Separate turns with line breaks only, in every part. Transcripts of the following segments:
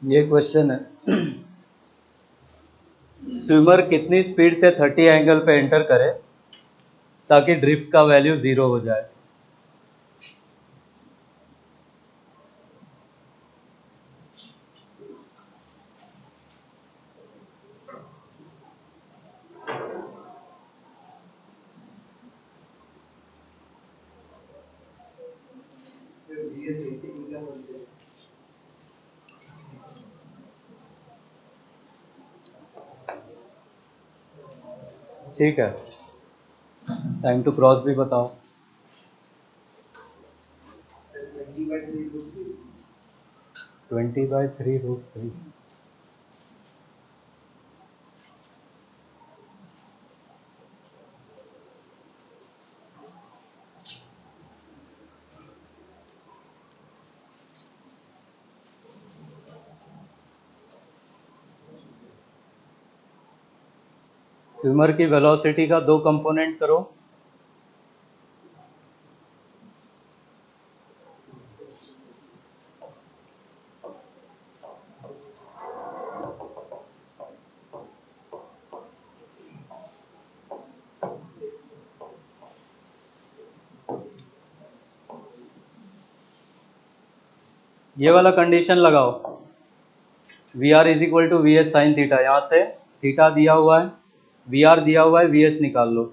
ये क्वेश्चन है, स्विमर कितनी स्पीड से 30 एंगल पे एंटर करे ताकि ड्रिफ्ट का वैल्यू 0 हो जाए। ठीक है, टाइम टू क्रॉस भी बताओ। 20/3√3। स्विमर की वेलोसिटी का 2 कंपोनेंट करो। ये वाला कंडीशन लगाओ, V R is equal to V S sine theta. यहाँ से थीटा दिया हुआ है, वी आर दिया हुआ है, वी एस निकाल लो।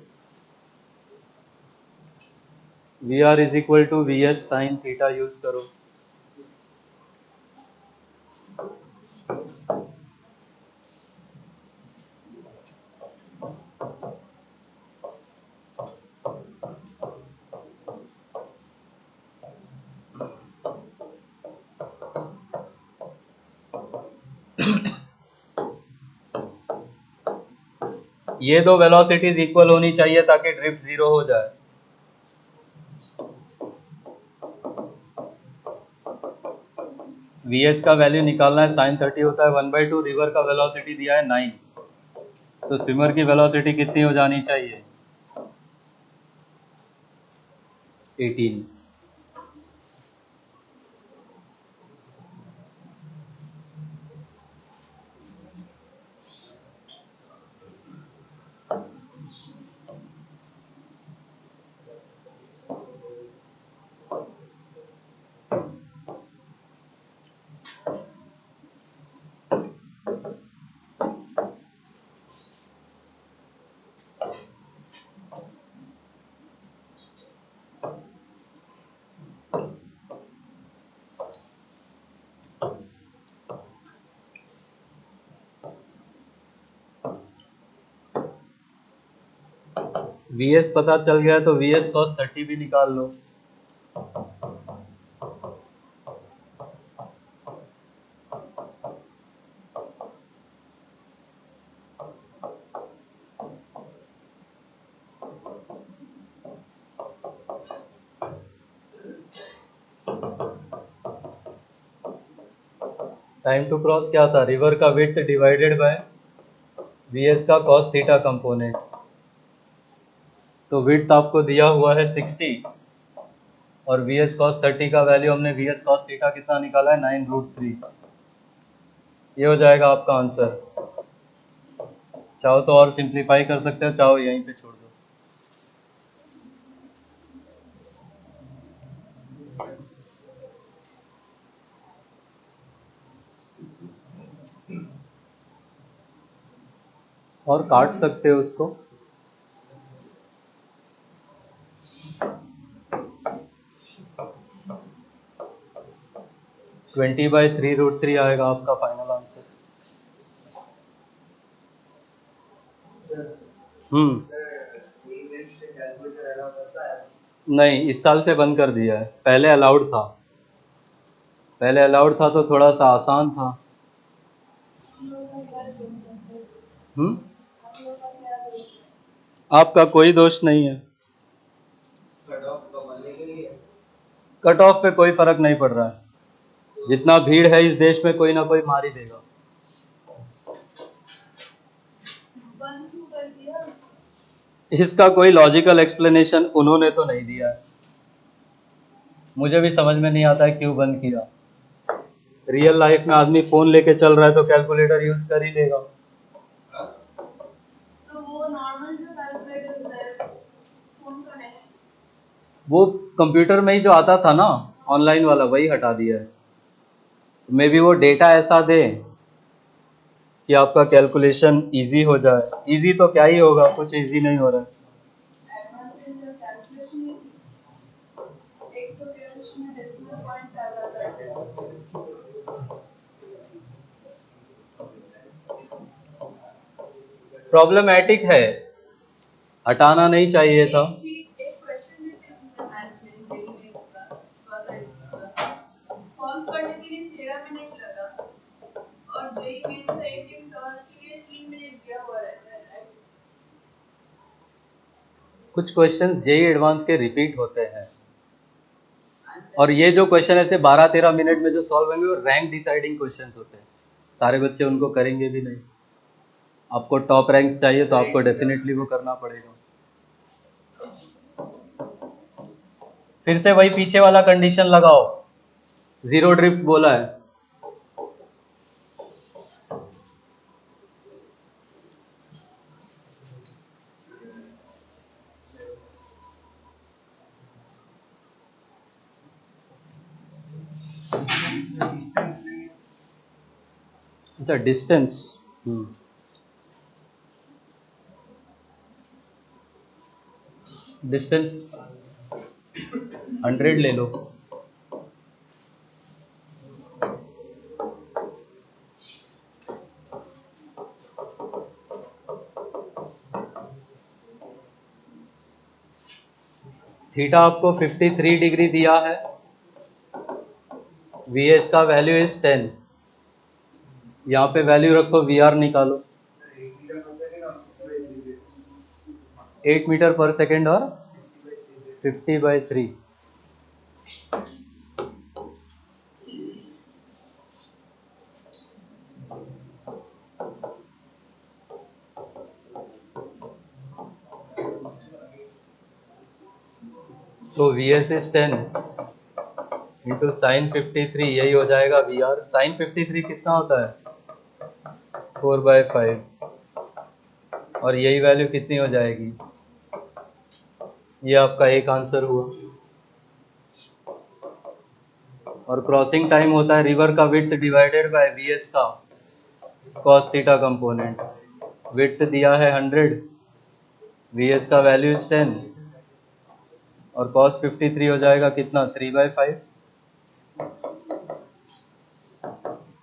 V R is equal to V S sine theta use करो। ये दो वेलोसिटीज इक्वल होनी चाहिए ताकि ड्रिफ्ट 0 हो जाए। वी एस का वैल्यू निकालना है, साइन 30 होता है 1/2। रिवर का वेलोसिटी दिया है 9, तो स्विमर की वेलोसिटी कितनी हो जानी चाहिए? 18। वी एस पता चल गया तो वी एस कॉस 30 भी निकाल लो। टाइम टू क्रॉस क्या था? रिवर का width divided by V S का कॉस थीटा कंपोनेंट। तो विड्थ आपको दिया हुआ है 60 और वी एस कॉस 30 का वैल्यू हमने वी एस कॉस थीटा कितना निकाला है? 9√3। ये हो जाएगा आपका आंसर। चाहो तो और सिंप्लीफाई कर सकते हो, चाहो यहीं पे छोड़ दो। और काट सकते हो उसको। 20/3√3 आएगा आपका फाइनल आंसर। नहीं, इस साल से बंद कर दिया है, पहले अलाउड था। पहले अलाउड था तो थोड़ा सा आसान था। आपका कोई दोष नहीं है। कट ऑफ पे कोई फर्क नहीं पड़ रहा है, जितना भीड़ है इस देश में कोई ना कोई मार ही देगा। इसका कोई लॉजिकल एक्सप्लेनेशन उन्होंने तो नहीं दिया है, मुझे भी समझ में नहीं आता है क्यों बंद किया। रियल लाइफ में आदमी फोन लेके चल रहा है तो कैलकुलेटर यूज कर ही लेगा।
तो वो नॉर्मल जो कैलकुलेटर होता है फोन का नहीं,
वो कंप्यूटर में ही जो आता था ना ऑनलाइन वाला वही हटा दिया है। मे बी वो डेटा ऐसा दे कि आपका कैलकुलेशन इजी हो जाए। इजी तो क्या ही होगा, कुछ इजी नहीं हो रहा है।
एडवांस से सिर्फ कैलकुलेशन ही सी, एक तो केमिस्ट्री में डेसिमल पॉइंट आ जाता है।
प्रॉब्लमेटिक है, हटाना नहीं चाहिए था।
एक क्वेश्चन देते हैं मुझे मैथ्स में जेई मेंस का सॉल्व करने के लिए 13 मिनट लगा और जेई मेंस का एक एक सवाल के लिए 3 मिनट दिया हुआ रहता है, राइट?
कुछ क्वेश्चंस जेई एडवांस के रिपीट होते हैं और ये जो क्वेश्चन ऐसे 12-13 मिनट में जो सॉल्व होंगे वो रैंक डिसाइडिंग क्वेश्चंस होते हैं। सारे बच्चे उनको करेंगे भी नहीं। आपको टॉप रैंक्स चाहिए तो आपको डेफिनेटली वो करना पड़ेगा। फिर से वही पीछे वाला कंडीशन लगाओ, जीरो ड्रिफ्ट बोला है। अच्छा डिस्टेंस, डिस्टेंस 100 ले लो। थीटा आपको 53 डिग्री दिया है, वी एस का वैल्यू इज 10। यहाँ पे वैल्यू रखो, वी आर निकालो। 8 मीटर पर सेकेंड और 50/3। तो V S is 10 into sine 53, यही हो जाएगा वी आर। साइन 53 कितना होता है 4/5 और यही वैल्यू कितनी हो जाएगी, ये आपका एक आंसर हुआ। और क्रॉसिंग टाइम होता है रिवर का width divided by V S का कॉस थीटा कंपोनेंट। विड्थ दिया है 100, वी एस का वैल्यू इज 10 और कॉस 53 हो जाएगा कितना 3/5।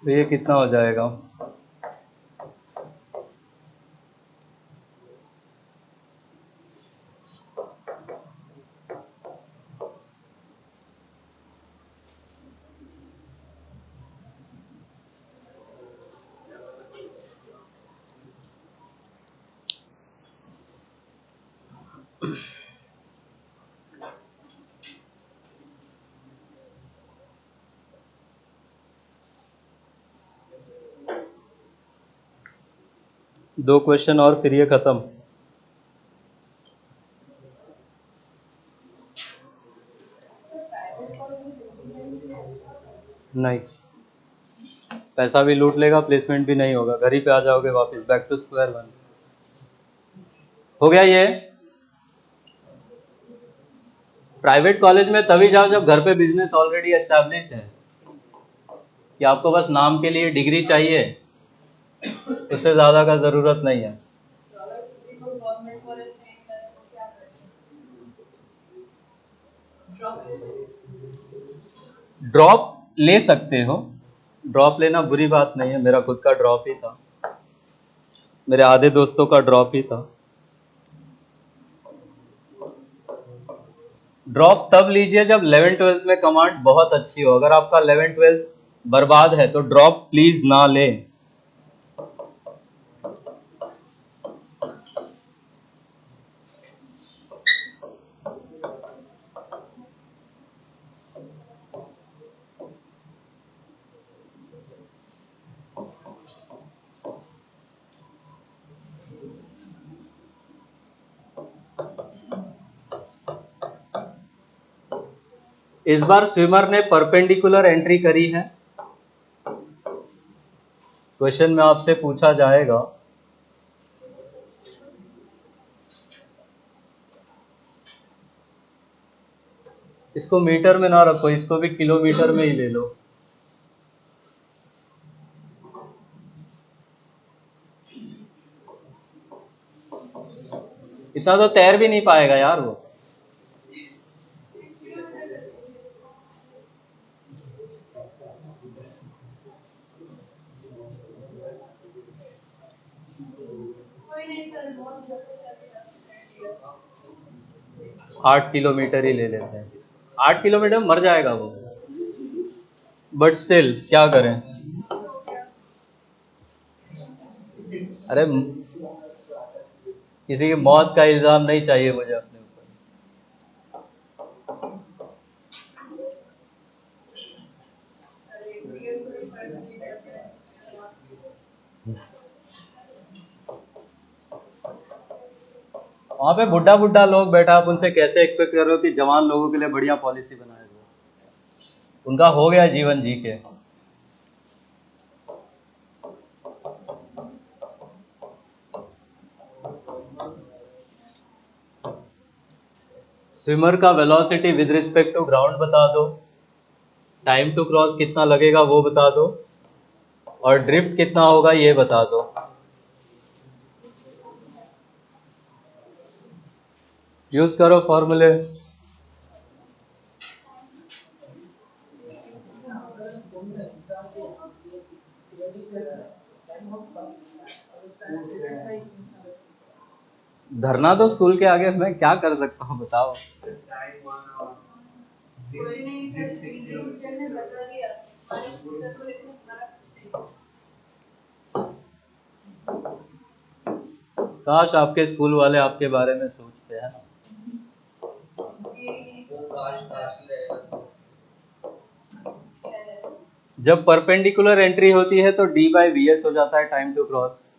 तो ये कितना हो जाएगा, दो क्वेश्चन और फिर ये खत्म। नहीं, पैसा भी लूट लेगा, प्लेसमेंट भी नहीं होगा, घर ही पे आ जाओगे वापस, बैक टू स्क्वायर वन। हो गया ये। प्राइवेट कॉलेज में तभी जाओ जब घर पे बिजनेस ऑलरेडी एस्टैब्लिश्ड है, कि आपको बस नाम के लिए डिग्री चाहिए, उससे ज़्यादा का ज़रूरत नहीं है।
तो अगर किसी को गवर्नमेंट कॉलेज में नहीं मिला तो क्या करें?
ड्रॉप ले सकते हो, ड्रॉप लेना बुरी बात नहीं है। मेरा खुद का ड्रॉप ही था, मेरे आधे दोस्तों का ड्रॉप ही था। ड्रॉप तब लीजिए जब 11th-12th में कमांड बहुत अच्छी हो। अगर आपका 11th-12th बर्बाद है तो ड्रॉप प्लीज ना लें। इस बार स्विमर ने परपेंडिकुलर एंट्री करी है क्वेश्चन में आपसे पूछा जाएगा इसको मीटर में ना रखो, इसको भी किलोमीटर में ही ले लो। इतना तो तैर भी नहीं पाएगा यार वो।
6 किलोमीटर कर दीजिए। कोई नहीं सर, बहुत जल्दी चलेगा।
8 किलोमीटर ही ले लेते हैं। 8 किलोमीटर में मर जाएगा वो, बट स्टिल क्या करें।
तो क्या?
अरे किसी की मौत का इल्जाम नहीं चाहिए मुझे अपने ऊपर।
सर एक रियल कोई फर्क नहीं पड़ता है इसके बाद।
वहां पे बुढ़ा बुढ़ा लोग बैठा, आप उनसे कैसे एक्सपेक्ट कर रहे हो कि जवान लोगों के लिए बढ़िया पॉलिसी बनाए दो। उनका हो गया जीवन जी के। स्विमर का velocity with respect to ground बता दो, टाइम टू क्रॉस कितना लगेगा वो बता दो, और ड्रिफ्ट कितना होगा ये बता दो। यूज करो फॉर्मूले। धरना तो स्कूल के आगे मैं क्या कर सकता हूँ बताओ।
कोई नहीं सर, स्कूल के टीचर ने बता दिया हमारे फ्यूचर को लेकर हमारा कुछ नहीं।
काश आपके स्कूल वाले आपके बारे में सोचते हैं।
यही नहीं सोचता।
जब परपेंडिकुलर एंट्री होती है तो डी बाई वी एस हो जाता है टाइम टू क्रॉस।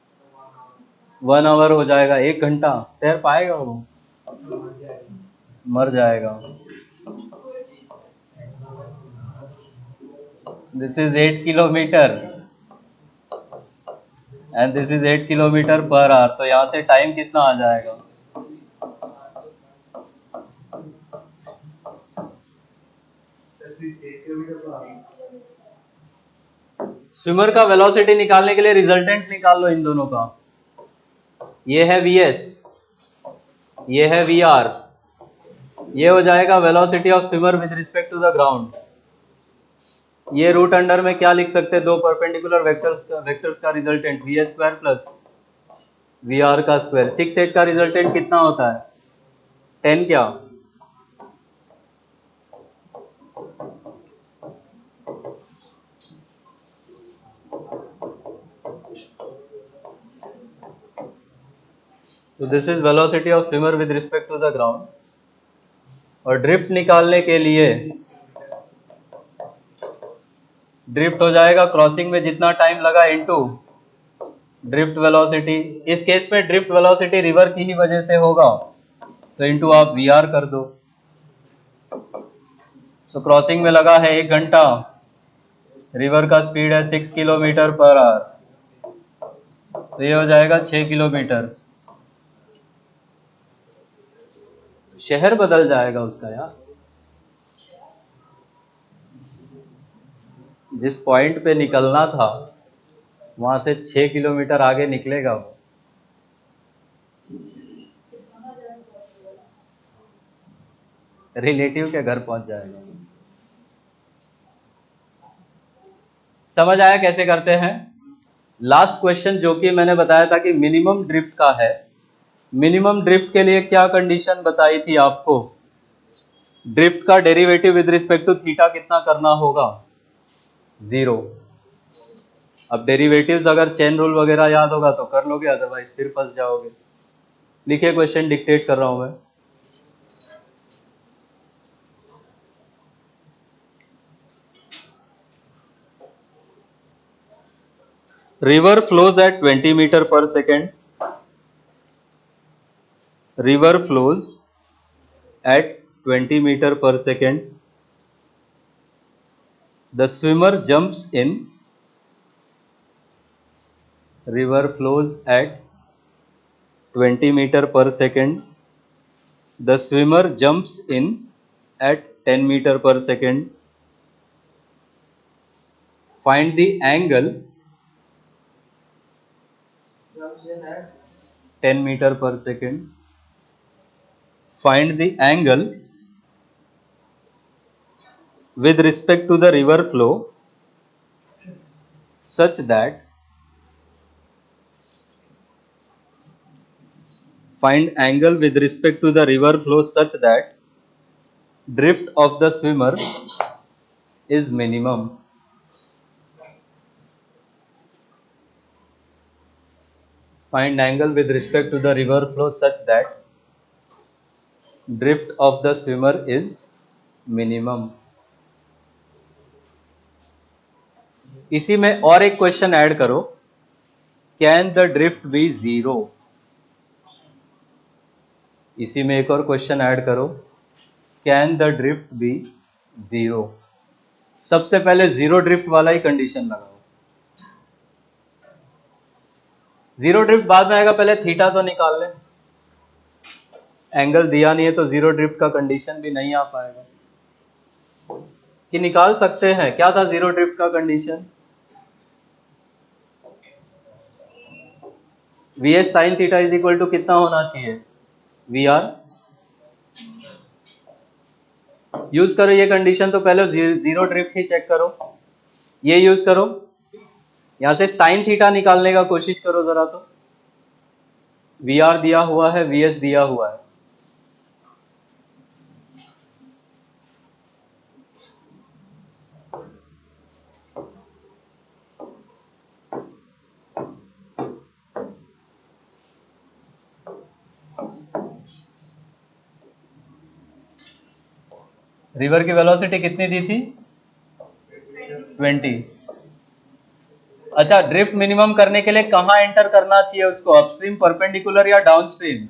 1 आवर हो जाएगा, 1 घंटा तैर पाएगा वो, मर जाएगा।
कोई नहीं sir.
This is 8 kilometre and this is 8 kilometre per hour, तो यहाँ से टाइम कितना आ जाएगा। स्विमर का वेलोसिटी निकालने के लिए रिजल्टेंट निकाल लो इन दोनों का। ये है वी एस, ये है वी आर, ये हो जाएगा velocity of swimmer with respect to the ground. ये रूट अंडर में क्या लिख सकते हैं, दो परपेंडिकुलर वेक्टर्स का resultant V S square plus V R का स्क्वायर। 6 8 का रिजल्टेंट कितना होता है, 10 क्या। तो this is velocity of swimmer with respect to the ground. और ड्रिफ्ट निकालने के लिए ड्रिफ्ट हो जाएगा क्रॉसिंग में जितना टाइम लगा इनटू ड्रिफ्ट वेलोसिटी। इस केस में ड्रिफ्ट वेलोसिटी रिवर की ही वजह से होगा, तो इनटू आप वी आर कर दो। तो क्रॉसिंग में लगा है 1 घंटा, रिवर का स्पीड है 6 किलोमीटर पर आवर, तो ये हो जाएगा 6 किलोमीटर। शहर बदल जाएगा उसका यार। जिस पॉइंट पे निकलना था वहां से 6 किलोमीटर आगे निकलेगा वो। रिलेटिव के घर पहुंच जाएगा। समझ आया कैसे करते हैं। लास्ट क्वेश्चन जो कि मैंने बताया था कि मिनिमम ड्रिफ्ट का है, मिनिमम ड्रिफ्ट के लिए क्या कंडीशन बताई थी आपको, ड्रिफ्ट का derivative with respect to theta कितना करना होगा, 0। अब डेरिवेटिव्स अगर चेन रूल वगैरह याद होगा तो कर लोगे, अदरवाइज फिर फंस जाओगे। लिखिए क्वेश्चन, डिक्टेट कर रहा हूं मैं। रिवर फ्लोज एट 20 मीटर पर second, river flows at 20 meter per second. The swimmer jumps in river flows at 20 meter per second. The swimmer jumps in at 10 meter per second. Find the angle 10 meter per second. Find the angle with respect to the river flow such that drift of the swimmer is minimum. Find angle with respect to the river flow such that drift of the swimmer is minimum. इसी में और एक question add करो, can the drift be zero. इसी में एक और question add करो, can the drift be zero. सबसे पहले जीरो ड्रिफ्ट वाला ही कंडीशन लगाओ. जीरो ड्रिफ्ट बाद में आएगा, पहले थीटा तो निकाल लें. एंगल दिया नहीं है तो जीरो ड्रिफ्ट का कंडीशन भी नहीं आ पाएगा. कि निकाल सकते हैं. क्या था जीरो ड्रिफ्ट का condition? V S sine theta is equal to कितना होना चाहिए? We are. यूज करो ये कंडीशन. तो पहले जीरो ड्रिफ्ट ही चेक करो. ये यूज करो. यहां से साइन थीटा निकालने का कोशिश करो जरा. तो वी आर दिया हुआ है, वी एस दिया हुआ है. रिवर की वेलोसिटी कितनी दी थी? 20. अच्छा, ड्रिफ्ट मिनिमम करने के लिए कहां एंटर करना चाहिए उसको? अपस्ट्रीम, परपेंडिकुलर या डाउनस्ट्रीम?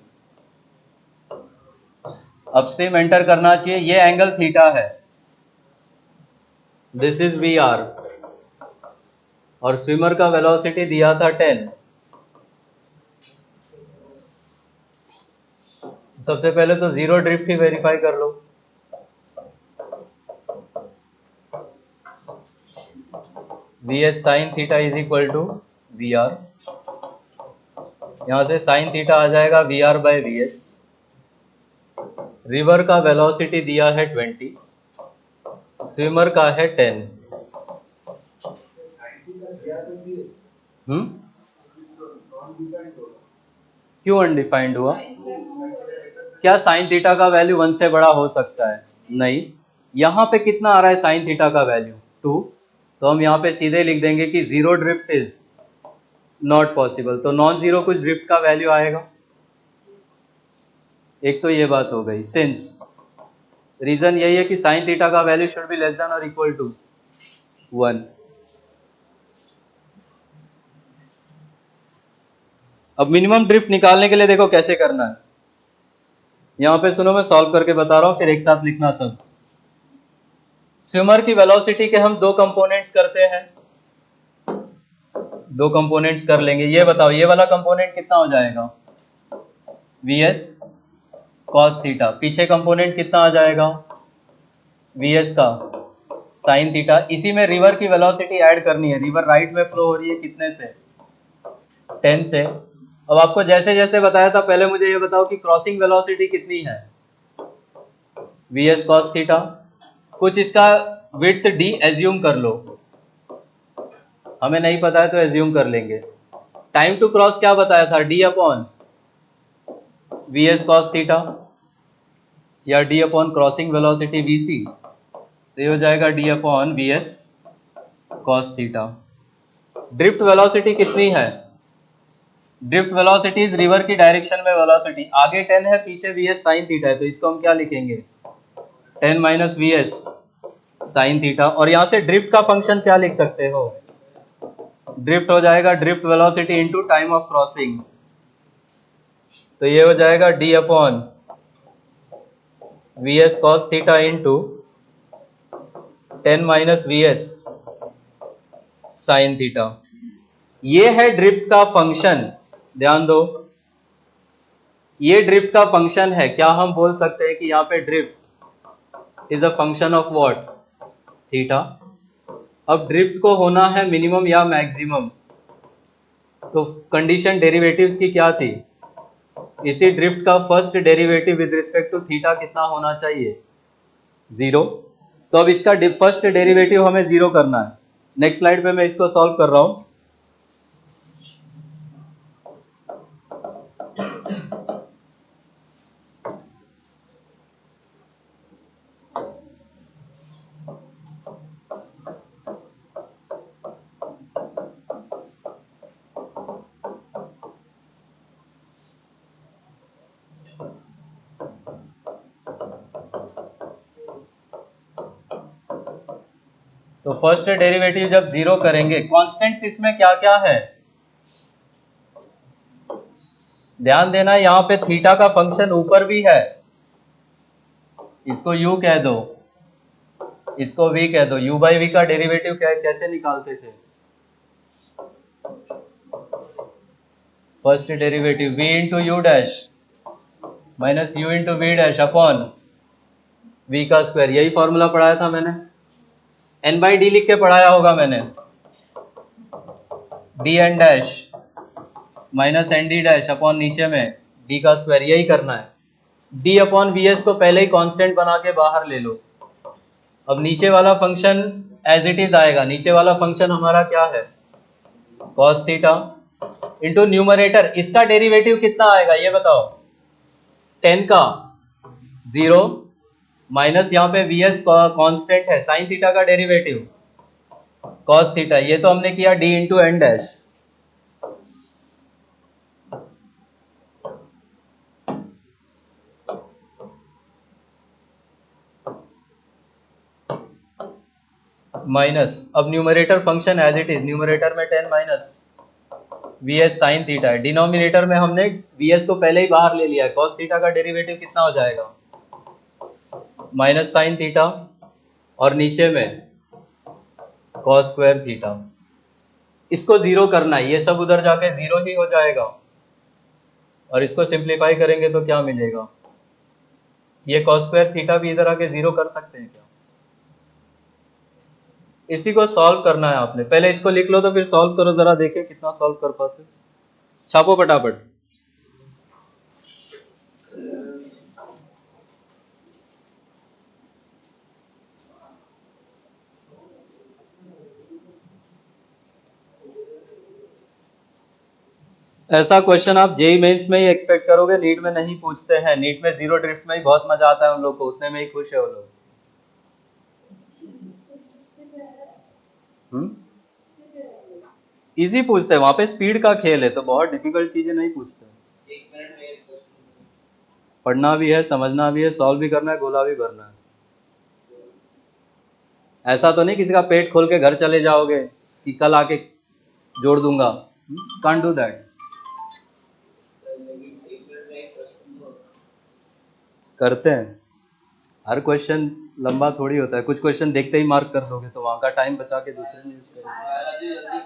अपस्ट्रीम एंटर करना चाहिए. ये एंगल थीटा है. This is V R. और स्विमर का वेलोसिटी दिया था 10. सबसे पहले तो जीरो ड्रिफ्ट ही वेरीफाई कर लो. V S sine theta is equal to V R. यहां से साइन थीटा आ जाएगा V R by V S. River का वेलोसिटी दिया है 20, स्विमर का है 10. क्यों अनडिफाइंड हुआ? क्या साइन थीटा का वैल्यू 1 से बड़ा हो सकता है? नहीं. यहां पे कितना आ रहा है साइन थीटा का वैल्यू? 2. तो हम यहाँ पे सीधे लिख देंगे कि zero drift is not possible. तो नॉन जीरो कुछ ड्रिफ्ट का वैल्यू आएगा. एक तो ये बात हो गई. सिंस रीजन यही है कि साइन थीटा का value should be less than और इक्वल टू 1. अब मिनिमम ड्रिफ्ट निकालने के लिए देखो कैसे करना है. यहां पे सुनो, मैं सॉल्व करके बता रहा हूं, फिर एक साथ लिखना सब. स्विमर की वेलोसिटी के हम दो कंपोनेंट्स करते हैं. दो कंपोनेंट्स कर लेंगे. ये बताओ ये वाला कंपोनेंट कितना हो जाएगा? We S cos theta. पीछे कंपोनेंट कितना आ जाएगा? वी एस का साइन थीटा. इसी में रिवर की वेलोसिटी ऐड करनी है. रिवर राइट में फ्लो हो रही है कितने से? 10 से. अब आपको जैसे जैसे बताया था, पहले मुझे ये बताओ कि क्रॉसिंग वेलोसिटी कितनी है? V S cos theta. कुछ इसका विड्थ डी एज्यूम कर लो. हमें नहीं पता है तो एज्यूम कर लेंगे. टाइम टू क्रॉस क्या बताया था? D upon V S cos theta या D upon crossing velocity V C. तो ये हो जाएगा D upon V S cos theta. Drift velocity कितनी है? ड्रिफ्ट वेलोसिटी इज रिवर की डायरेक्शन में वेलोसिटी. आगे 10 है, पीछे वी एस साइन थीटा है. तो इसको हम क्या लिखेंगे? 10 minus V S sine theta. और यहां से ड्रिफ्ट का फंक्शन क्या लिख सकते हो? ड्रिफ्ट हो जाएगा drift velocity into time of crossing. तो ये हो जाएगा D upon V S cos theta into 10 minus V S sine theta. ये है ड्रिफ्ट का फंक्शन, ध्यान दो, ये ड्रिफ्ट का फंक्शन है। क्या हम बोल सकते हैं कि यहाँ पे drift is a function of what, theta. अब ड्रिफ्ट को होना है मिनिमम या मैक्सिमम, तो कंडीशन डेरिवेटिव्स की क्या थी, इसी ड्रिफ्ट का first derivative with respect to theta कितना होना चाहिए, 0। तो अब इसका फर्स्ट डेरिवेटिव हमें 0 करना है। नेक्स्ट स्लाइड पे मैं इसको सॉल्व कर रहा हूं। तो फर्स्ट डेरिवेटिव जब 0 करेंगे, कांस्टेंट्स इसमें क्या क्या है, ध्यान देना, यहाँ पे थीटा का फंक्शन ऊपर भी है, इसको u कह दो, इसको v कह दो। u बाई वी का डेरिवेटिव कैसे निकालते थे, first derivative v into U dash minus u into V dash upon v का स्क्वायर, यही फॉर्मूला पढ़ाया था मैंने, n बाई डी लिख के पढ़ाया होगा मैंने, D N dash minus N D dash upon नीचे में d का स्क्वायर, यही करना है। d अपॉन वी एस को पहले ही कांस्टेंट बना के बाहर ले लो। अब नीचे वाला फंक्शन एज इट इज आएगा, नीचे वाला फंक्शन हमारा क्या है, कॉस थीटा इंटू न्यूमरेटर, इसका डेरिवेटिव कितना आएगा ये बताओ, 10 का 0 माइनस यहाँ पे वी एस कॉन्स्टेंट है, साइन थीटा का डेरिवेटिव कॉस थीटा, ये तो हमने किया d into N dash, minus, अब numerator function as it is, numerator में 10 minus V S sine theta है, डिनोमिनेटर में हमने वी एस को पहले ही बाहर ले लिया है, कॉस थीटा का डेरिवेटिव कितना हो जाएगा, माइनस साइन थीटा, और नीचे में कॉस स्क्वायर थीटा। इसको 0 करना है, ये सब उधर जाके 0 ही हो जाएगा, और इसको सिंप्लीफाई करेंगे तो क्या मिलेगा, ये कॉस स्क्वायर थीटा भी इधर आके 0 कर सकते हैं क्या, इसी को सॉल्व करना है आपने, पहले इसको लिख लो तो फिर सॉल्व करो, जरा देखें कितना सॉल्व कर पाते, छापो फटाफट। ऐसा क्वेश्चन आप जेई मेंस में ही एक्सपेक्ट करोगे, नीट में नहीं पूछते हैं, नीट में जीरो ड्रिफ्ट में ही बहुत मजा आता है उन लोग को, उतने में ही खुश है वो लोग। इजी पूछते हैं, वहां पे स्पीड का खेल है, तो बहुत डिफिकल्ट चीजें नहीं पूछते। पढ़ना भी है, समझना भी है, सॉल्व भी करना है, गोला भी भरना है। ऐसा तो नहीं किसी का पेट खोल के घर चले जाओगे कि कल आके जोड़ दूंगा, कांट डू दैट। करते हैं, हर क्वेश्चन लंबा थोड़ी होता है, कुछ क्वेश्चन देखते ही मार्क कर दोगे, तो वहां का टाइम बचा के दूसरे में यूज करोगे।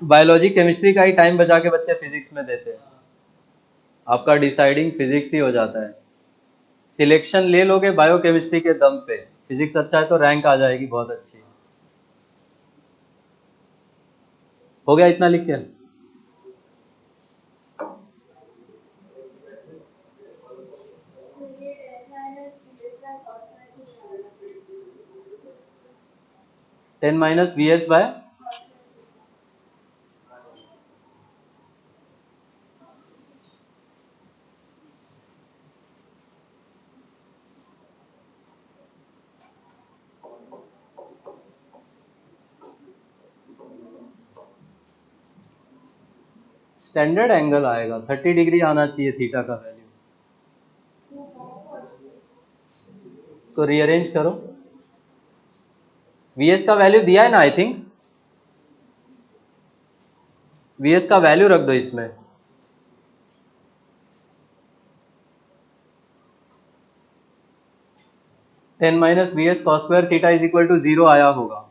बायोलॉजी केमिस्ट्री का ही टाइम बचा के बच्चे फिजिक्स में देते हैं, आपका डिसाइडिंग फिजिक्स ही हो जाता है। सिलेक्शन ले लोगे बायो केमिस्ट्री के दम पे, फिजिक्स अच्छा है तो रैंक आ जाएगी बहुत अच्छी। हो गया इतना लिख के, ten minus V S by standard angle आएगा, 30 डिग्री आना चाहिए थीटा का वैल्यू। इसको रीअरेंज करो, वी एस का वैल्यू दिया है ना, आई थिंक वी एस का वैल्यू रख दो इसमें, ten minus V S cos square theta is equal to 0 आया होगा।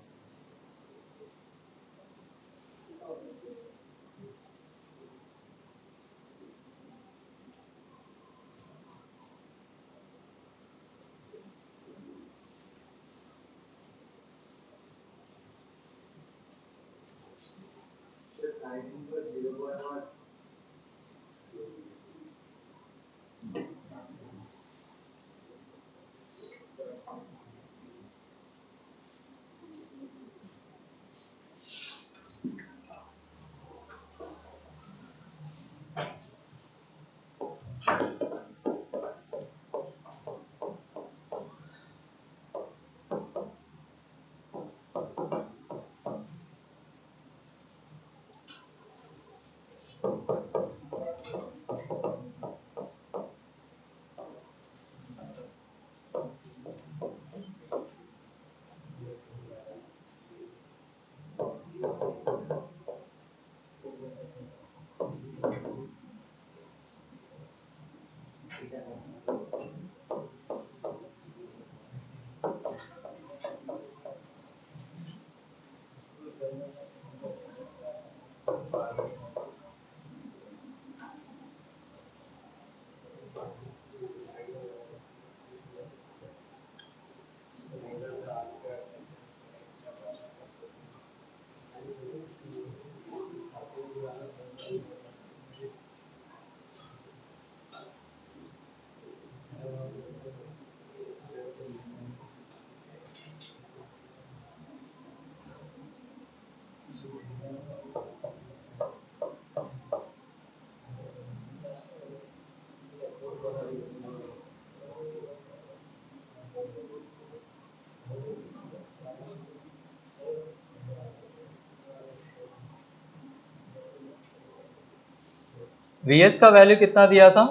VS का वैल्यू कितना दिया था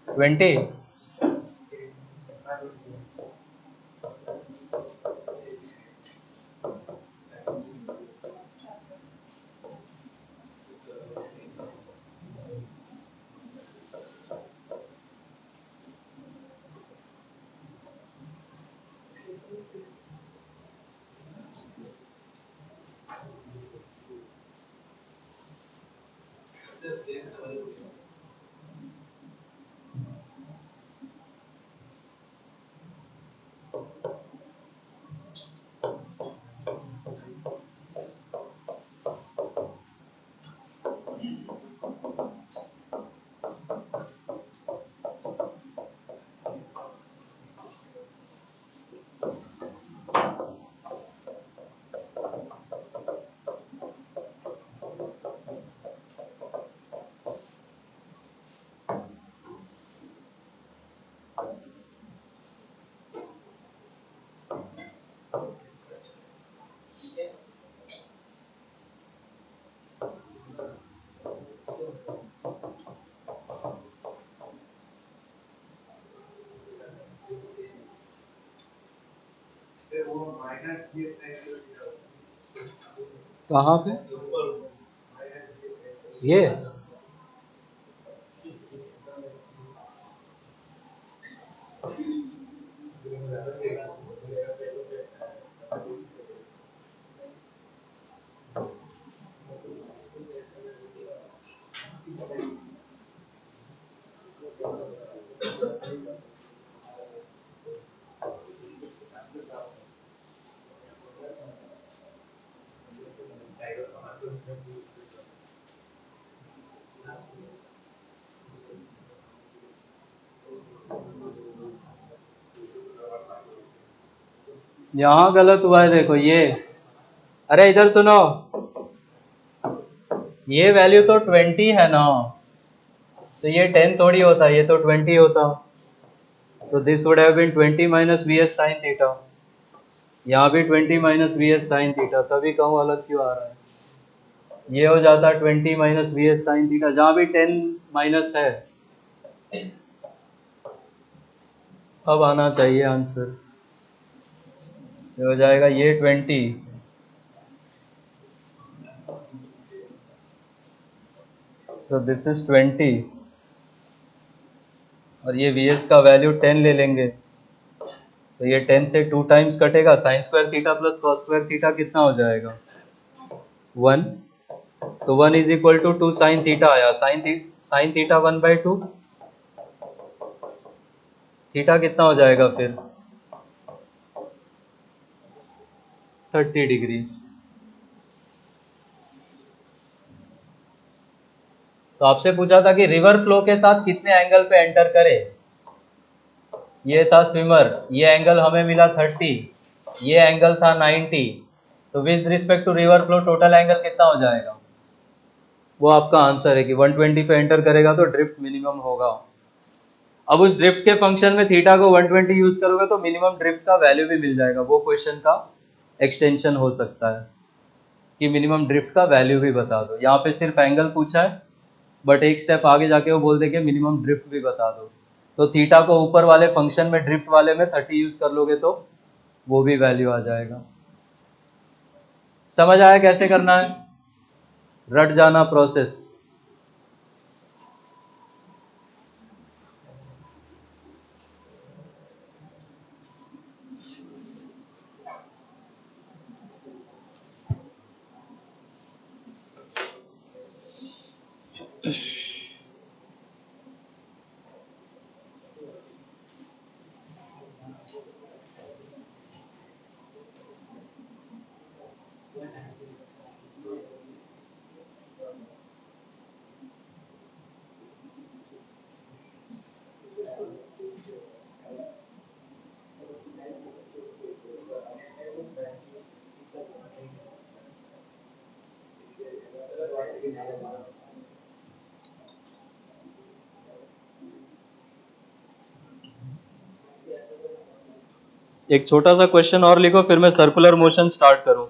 20। कहाँ पे ये यहाँ गलत हुआ है, देखो ये। अरे इधर सुनो, ये वैल्यू तो 20 है ना, तो ये 10 थोड़ी होता, ये तो 20 होता। तो this would have been 20 minus V S sine theta. यहाँ भी 20 minus V S sine theta, तभी कहूँ अलग क्यों आ रहा है। ये हो जाता 20 minus V S sine theta, जहाँ भी 10 माइनस है। अब आना चाहिए आंसर, ये हो जाएगा ये 20, सो दिस इज 20, और ये वी एस का वैल्यू 10 ले लेंगे, तो ये 10 से 2 टाइम्स कटेगा, sine square theta plus cos square theta कितना हो जाएगा 1। तो 1 is equal to 2 sine theta आया, साइन थीटा 1/2, थीटा कितना हो जाएगा फिर 30 डिग्री। तो आपसे पूछा था कि रिवर फ्लो के साथ कितने एंगल पे एंटर करे। ये था स्विमर, ये एंगल हमें मिला 30, ये एंगल था 90, तो with respect to river flow total angle कितना हो जाएगा? वो आपका आंसर है कि 120 पे एंटर करेगा तो ड्रिफ्ट मिनिमम होगा। अब उस ड्रिफ्ट के फंक्शन में थीटा को 120 यूज करोगे तो मिनिमम ड्रिफ्ट का वैल्यू भी मिल जाएगा। वो क्वेश्चन का एक्सटेंशन हो सकता है कि मिनिमम ड्रिफ्ट का वैल्यू भी बता दो। यहाँ पे सिर्फ एंगल पूछा है, बट एक स्टेप आगे जाके वो बोल देंगे मिनिमम ड्रिफ्ट भी बता दो। तो थीटा को ऊपर वाले फंक्शन में ड्रिफ्ट वाले में 30 यूज कर लोगे तो वो भी वैल्यू आ जाएगा। समझ आया कैसे करना है? रट जाना प्रोसेस। एक छोटा सा क्वेश्चन और लिखो, फिर मैं सर्कुलर मोशन स्टार्ट करूं।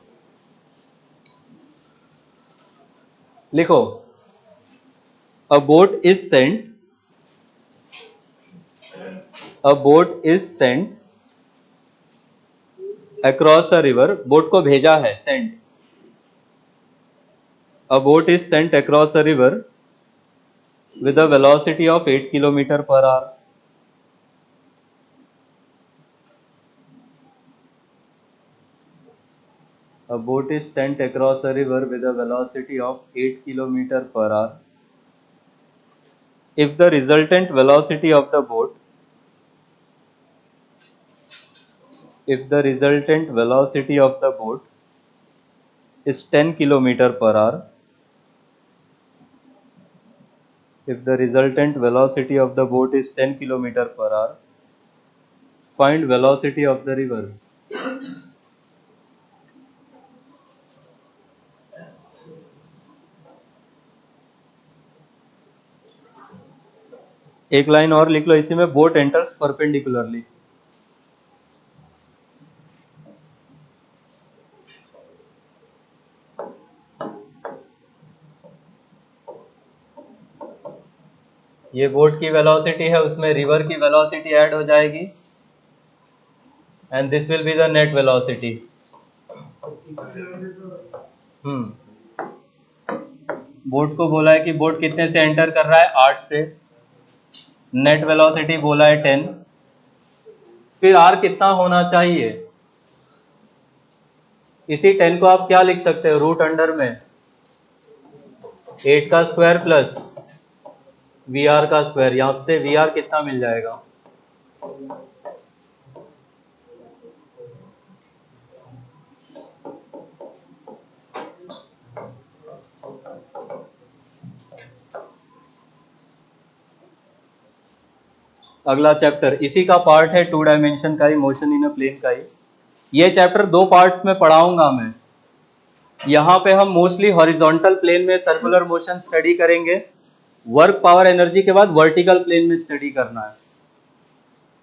लिखो, a boat is sent, a boat is sent across a river. Boat को भेजा है, sent. A boat is sent across a river with a velocity of 8 km per hour. A boat is sent across a river with a velocity of 8 km per hour. If the resultant velocity of the boat, if the resultant velocity of the boat is 10 km per hour, if the resultant velocity of the boat is 10 km per hour, find velocity of the river. एक line और लिख लो इसी में, boat enters perpendicularly. ये boat की velocity है, उसमें river की वेलोसिटी ऐड हो जाएगी, and this will be the net velocity. Boat को बोला है कि बोट कितने से एंटर कर रहा है, 8 से। नेट वेलोसिटी बोला है 10। फिर आर कितना होना चाहिए? इसी 10 को आप क्या लिख सकते हो, रूट अंडर में 8 का स्क्वायर प्लस वी आर का स्क्वायर। यहाँ से वी आर कितना मिल जाएगा? अगला चैप्टर इसी का पार्ट है, 2 डायमेंशन का ही, मोशन इन अ प्लेन का ही। ये चैप्टर 2 पार्ट्स में पढ़ाऊंगा मैं। यहाँ पे हम मोस्टली हॉरिजॉन्टल प्लेन में सर्कुलर मोशन स्टडी करेंगे। वर्क पावर एनर्जी के बाद वर्टिकल प्लेन में स्टडी करना है।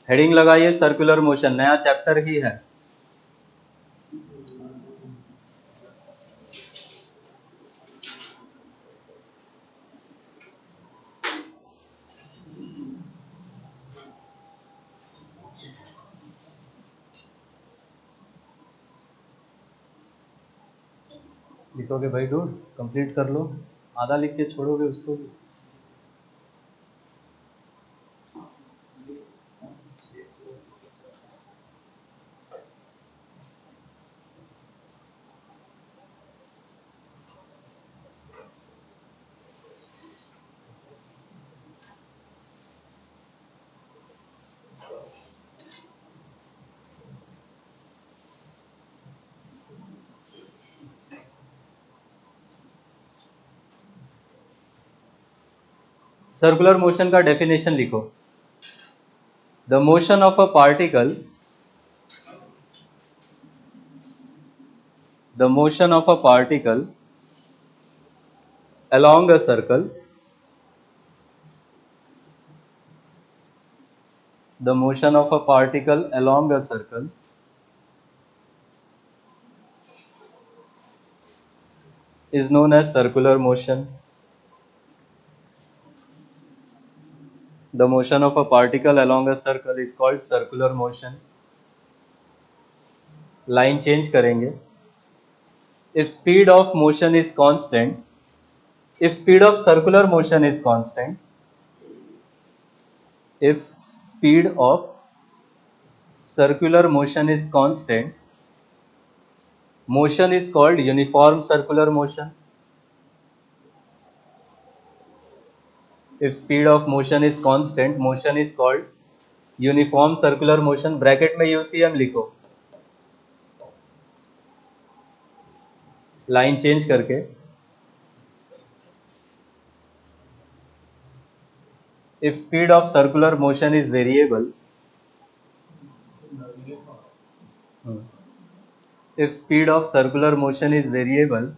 हेडिंग लगाइए सर्कुलर मोशन, नया चैप्टर ही है। लिखोगे भाई डूड, कंप्लीट कर लो, आधा लिख के छोड़ोगे उसको भी। सर्कुलर मोशन का डेफिनेशन लिखो। The motion of a particle, the motion of a particle along a circle, the motion of a particle along a circle is known as circular motion. The motion of a particle along a circle is called circular motion. Line change करेंगे। If speed of motion is constant, if speed of circular motion is constant, if speed of circular motion is constant, motion is called uniform circular motion. If speed of motion is constant, motion is called uniform circular motion. Bracket में UCM लिखो, line change करके। If speed of circular motion is variable, if speed of circular motion is variable,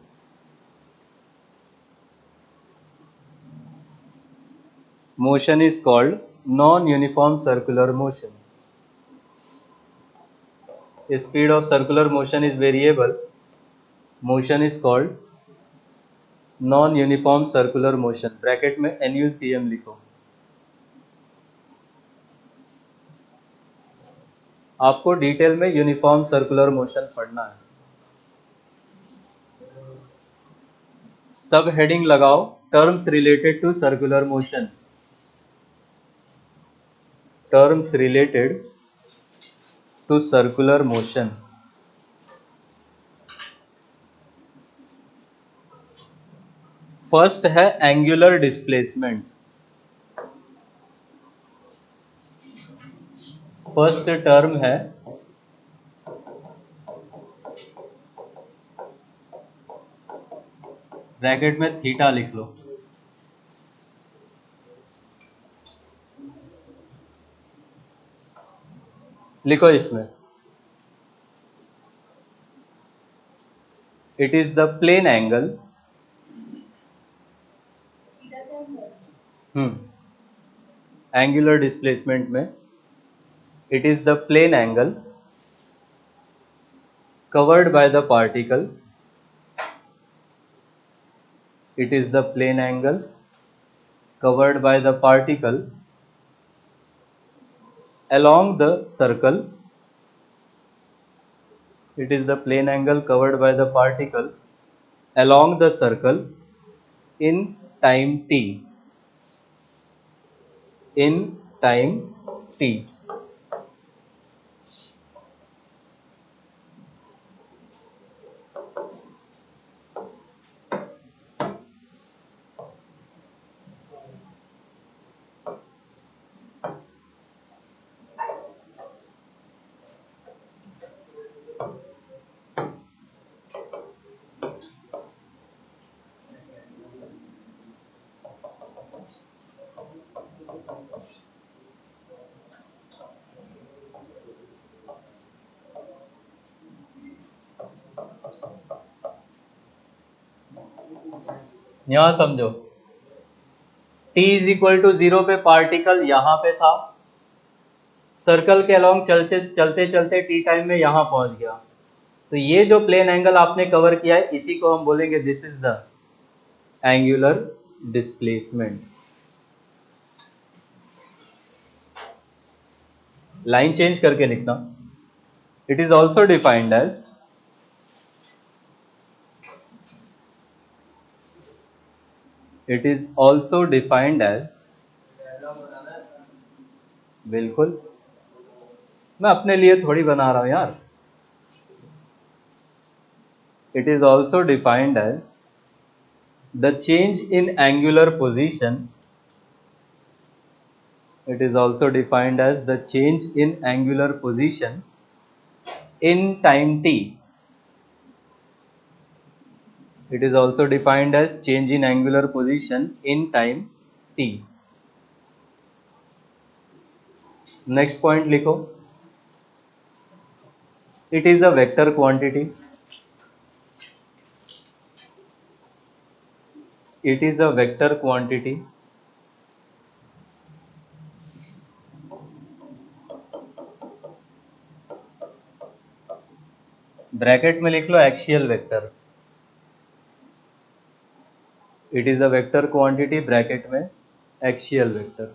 motion is called non-uniform circular motion. If speed of circular motion is variable, motion is called non-uniform circular motion। Bracket में NUCM लिखो। आपको detail में uniform circular motion पढ़ना है। सब heading लगाओ, terms related to circular motion, terms related to circular motion. First है angular displacement. First term है ब्रैकेट में थीटा लिख लो। लिखो इसमें, it is the plane angle, angular displacement में it is the plane angle covered by the particle, it is the plane angle covered by the particle along the circle, it is the plane angle covered by the particle along the circle in time t, in time t। यहां समझो, t is equal to 0 पे particle यहां पे था, circle के along चलते चलते चलते टी टाइम में यहां पहुंच गया। तो ये जो प्लेन एंगल आपने कवर किया है, इसी को हम बोलेंगे this is the angular displacement. Line change करके लिखना, it is also defined as, it is also defined as, बिल्कुल मैं अपने लिए थोड़ी बना रहा हूं यार, it is also defined as the change in angular position, it is also defined as the change in angular position in time t, it is also defined as change in angular position in time t। Next point लिखो, it is a vector quantity, it is a vector quantity bracket में लिख लो axial vector, it is a vector quantity bracket में axial vector.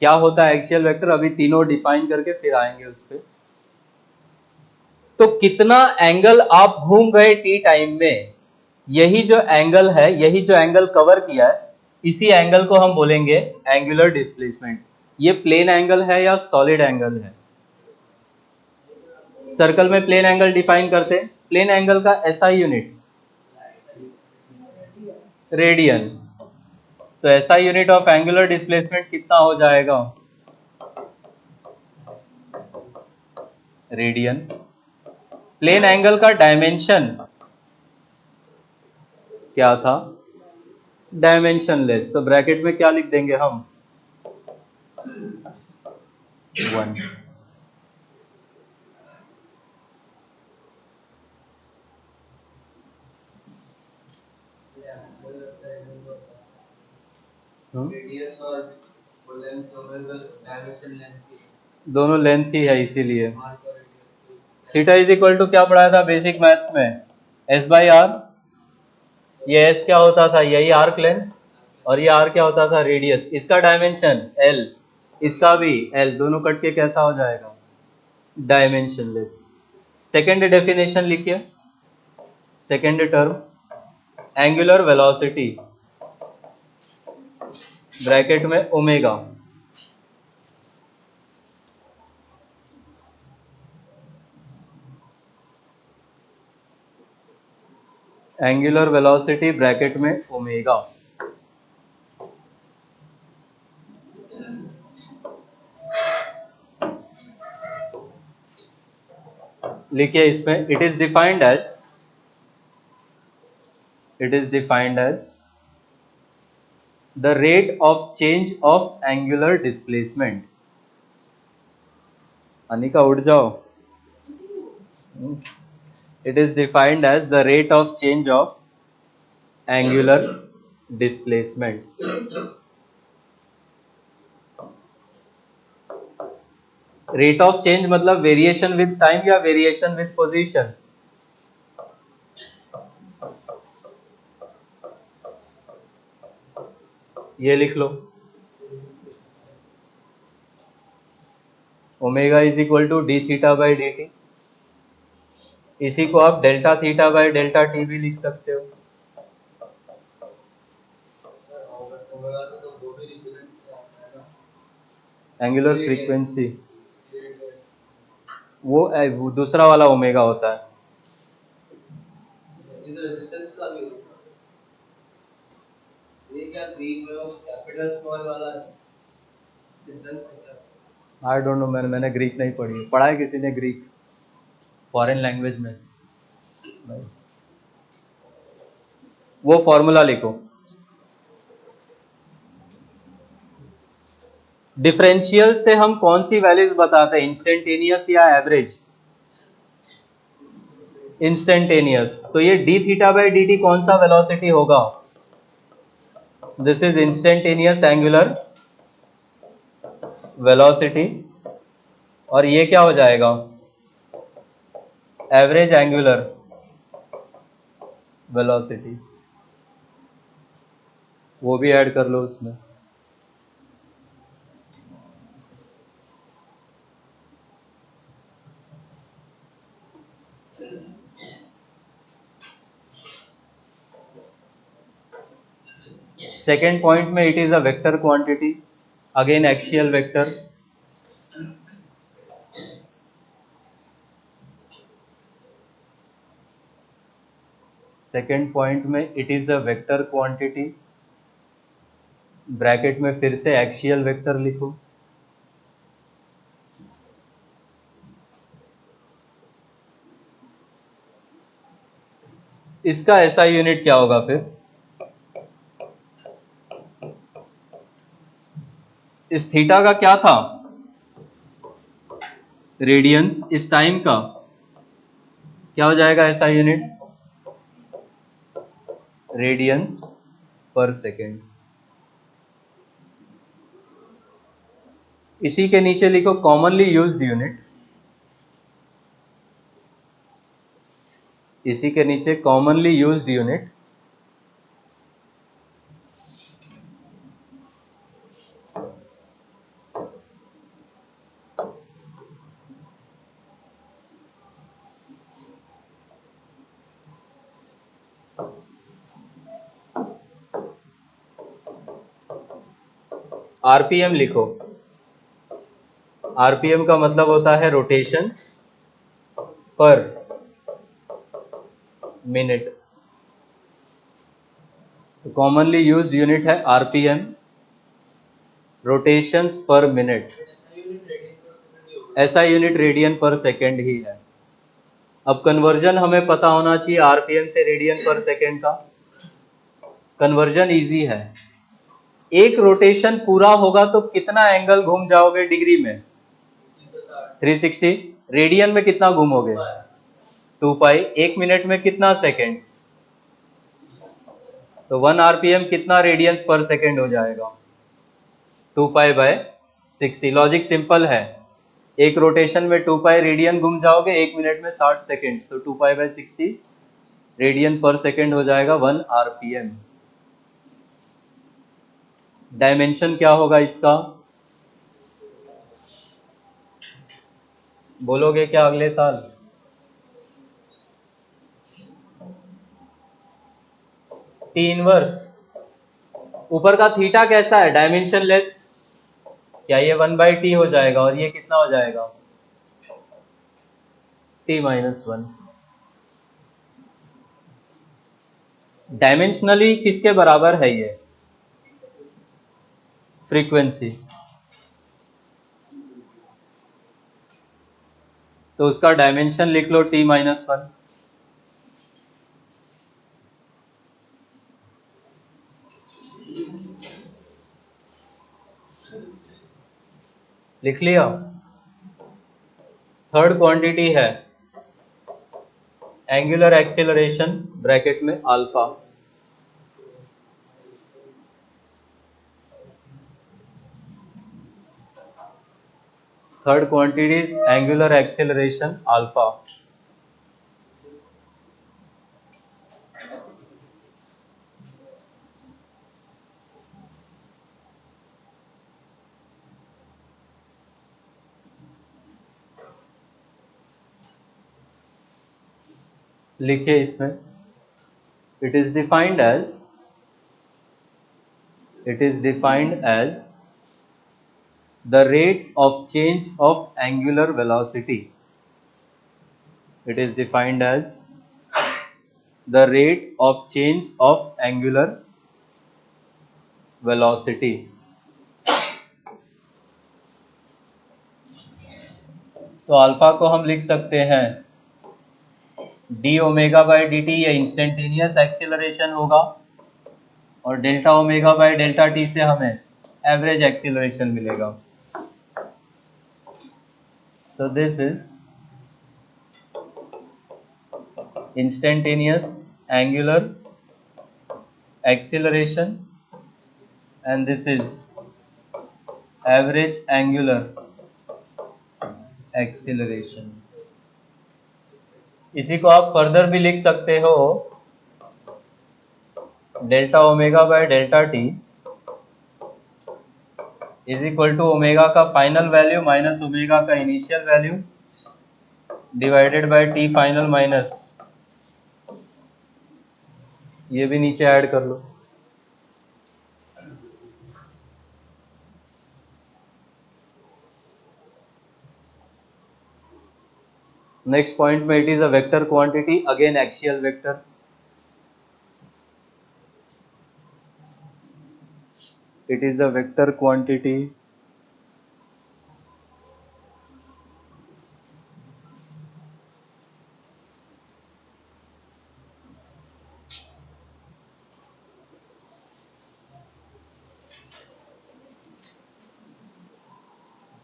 क्या होता है axial vector, अभी तीनों डिफाइन करके फिर आएंगे उस पर। तो कितना एंगल आप घूम गए टी टाइम में, यही जो एंगल है, यही जो एंगल कवर किया है, इसी एंगल को हम बोलेंगे एंगुलर डिस्प्लेसमेंट। ये प्लेन एंगल है या सॉलिड एंगल है? सर्कल में प्लेन एंगल डिफाइन करते हैं, प्लेन एंगल का एसआई यूनिट रेडियन। तो SI unit of angular displacement कितना हो जाएगा? रेडियन। प्लेन एंगल का डायमेंशन क्या था? डायमेंशनलेस। तो ब्रैकेट में क्या लिख देंगे हम? 1।
रेडियस और लेंथ डायमेंशन लेंथ
दोनों लेंथ ही है, इसीलिए थीटा इज इक्वल टू क्या पढ़ाया था बेसिक मैथ्स में? S by R. ये एस क्या होता था? यही आर्क लेंथ, और ये आर क्या होता था? रेडियस। इसका डायमेंशन एल, इसका भी एल, दोनों कट के कैसा हो जाएगा? डायमेंशनलेस। सेकेंड डेफिनेशन लिखिए, second term, angular velocity bracket में ओमेगा, एंगुलर वेलोसिटी ब्रैकेट में ओमेगा। लिखिए इसमें, it is defined as the rate of change of angular displacement। Anika उठ जाओ। It is defined as the rate of change of angular displacement। Rate of change मतलब variation with time या variation with position? ये लिख लो, omega is equal to D theta by D T. इसी को आप delta theta by delta T भी लिख सकते हो। एंगुलर फ्रीक्वेंसी वो दूसरा वाला ओमेगा होता है।
रेजिस्टेंस का भी होता है। ये क्या ग्रीक में वो कैपिटल स्मॉल वाला डिफरेंस है क्या?
आई डोंट नो, मैंने ग्रीक नहीं पढ़ी, पढ़ा है किसी ने ग्रीक फॉरेन लैंग्वेज में? वो फॉर्मूला लिखो, डिफरेंशियल से हम कौन सी वैल्यूज बताते हैं, इंस्टेंटेनियस या एवरेज? इंस्टेंटेनियस। तो ये डी थीटा बाई डी टी कौन सा वेलोसिटी होगा? This is instantaneous angular velocity, और ये क्या हो जाएगा? Average angular velocity. वो भी ऐड कर लो उसमें। सेकेंड पॉइंट में, it is a vector quantity, again axial vector. Second point में it is a vector quantity, bracket में फिर से एक्सियल वेक्टर लिखो। इसका एसआई यूनिट क्या होगा फिर? इस थीटा का क्या था? रेडियंस इस टाइम का क्या हो जाएगा ऐसा यूनिट? रेडियंस पर सेकेंड। इसी के नीचे लिखो कॉमनली यूज्ड यूनिट। इसी के नीचे कॉमनली यूज्ड यूनिट आरपीएम लिखो। आरपीएम का मतलब होता है रोटेशंस पर मिनट। तो कॉमनली यूज्ड यूनिट है आरपीएम, रोटेशंस पर मिनट। ऐसा यूनिट रेडियन पर सेकेंड ही है। अब कन्वर्जन हमें पता होना चाहिए आरपीएम से रेडियन पर सेकेंड का। कन्वर्जन इजी है। एक रोटेशन पूरा होगा तो कितना एंगल घूम जाओगे डिग्री में? 360। रेडियन में कितना घूमोगे? 2 पाई। 1 मिनट में कितना सेकेंड्स? तो 1 आरपीएम कितना रेडियंस पर सेकेंड हो जाएगा? 2 पाई बाय 60। लॉजिक सिंपल है। एक रोटेशन में 2 पाई रेडियन घूम जाओगे, 1 मिनट में 60 सेकेंड्स, तो 2 पाई बाय 60 रेडियन पर सेकेंड हो जाएगा 1 आरपीएम। डायमेंशन क्या होगा इसका? बोलोगे क्या अगले साल? T inverse. ऊपर का थीटा कैसा है? Dimension less. क्या ये 1/t हो जाएगा और ये कितना हो जाएगा? t-1। डायमेंशनली किसके बराबर है ये? फ्रीक्वेंसी। तो उसका डायमेंशन लिख लो t-1। लिख लिया? थर्ड क्वांटिटी है एंगुलर एक्सेलरेशन ब्रैकेट में alpha. Third quantity is angular acceleration alpha. लिखिए इसमें, it is defined as the rate of change of angular velocity. It is defined as the rate of change of angular velocity. तो alpha को हम लिख सकते हैं D omega by D T, ये instantaneous acceleration होगा, और delta omega by delta T से हमें एवरेज एक्सीलरेशन मिलेगा। So this is instantaneous angular acceleration and this is average angular acceleration। इसी को आप फर्दर भी लिख सकते हो delta omega by delta T is equal to omega का फाइनल वैल्यू माइनस ओमेगा का initial value divided by T final minus, ये भी नीचे ऐड कर लो। नेक्स्ट पॉइंट में it is a vector quantity, again axial vector. It is a vector quantity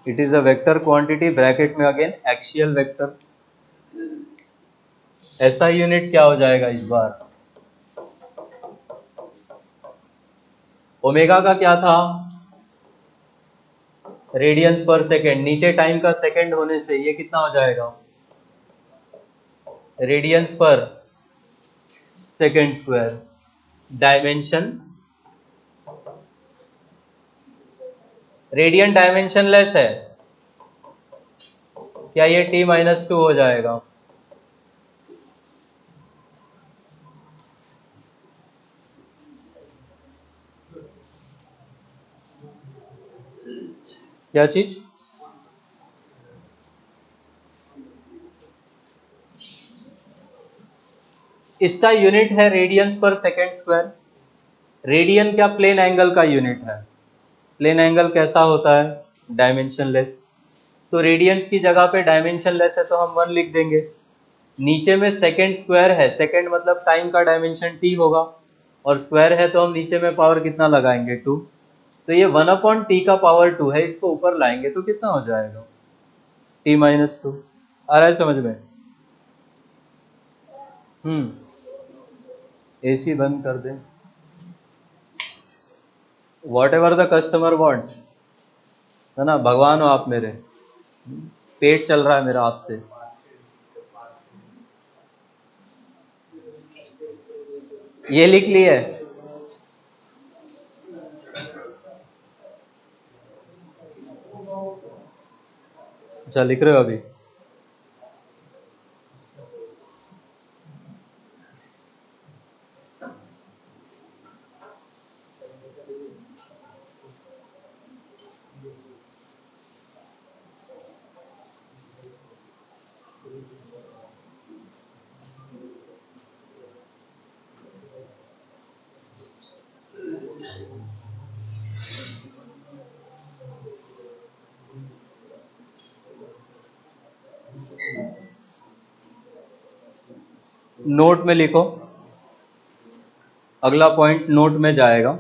it is a vector quantity, bracket में again axial vector. ऐसा unit क्या हो जाएगा इस बार? ओमेगा का क्या था? रेडियंस पर सेकेंड, नीचे टाइम का सेकेंड होने से ये कितना हो जाएगा? रेडियंस पर second square. Dimension, radian dimensionless है, क्या ये t-2 हो जाएगा? क्या चीज? इसका यूनिट है रेडियंस पर सेकेंड स्क्वायर। रेडियन क्या प्लेन एंगल का यूनिट है? प्लेन एंगल कैसा होता है? डायमेंशनलेस। तो रेडियंस की जगह पे डायमेंशनलेस है तो हम 1 लिख देंगे। नीचे में सेकेंड स्क्वायर है, सेकेंड मतलब टाइम का डायमेंशन t होगा, और स्क्वायर है तो हम नीचे में पावर कितना लगाएंगे? 2। तो ये 1/t का पावर 2 है, इसको ऊपर लाएंगे तो कितना हो जाएगा? t-2। आ रहा है समझ में? एसी बंद कर दें। What ever the customer wants, है ना, भगवान हो आप मेरे, पेट चल रहा है मेरा आपसे। ये लिख लिए? अच्छा लिख रहे हो अभी? नोट में लिखो, अगला पॉइंट नोट में जाएगा।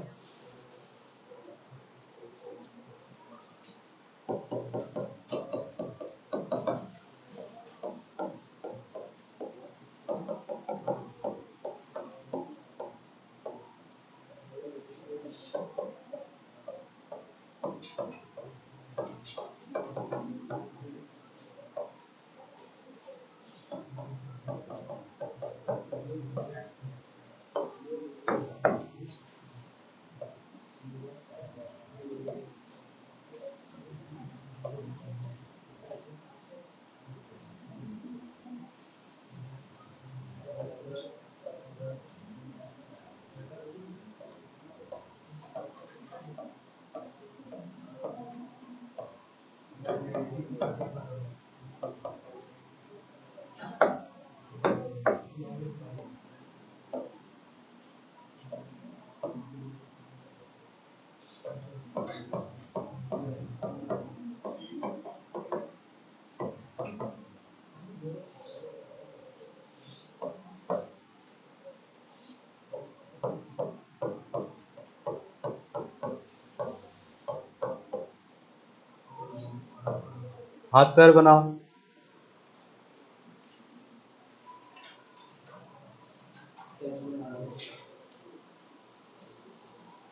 हाथ पैर बनाओ।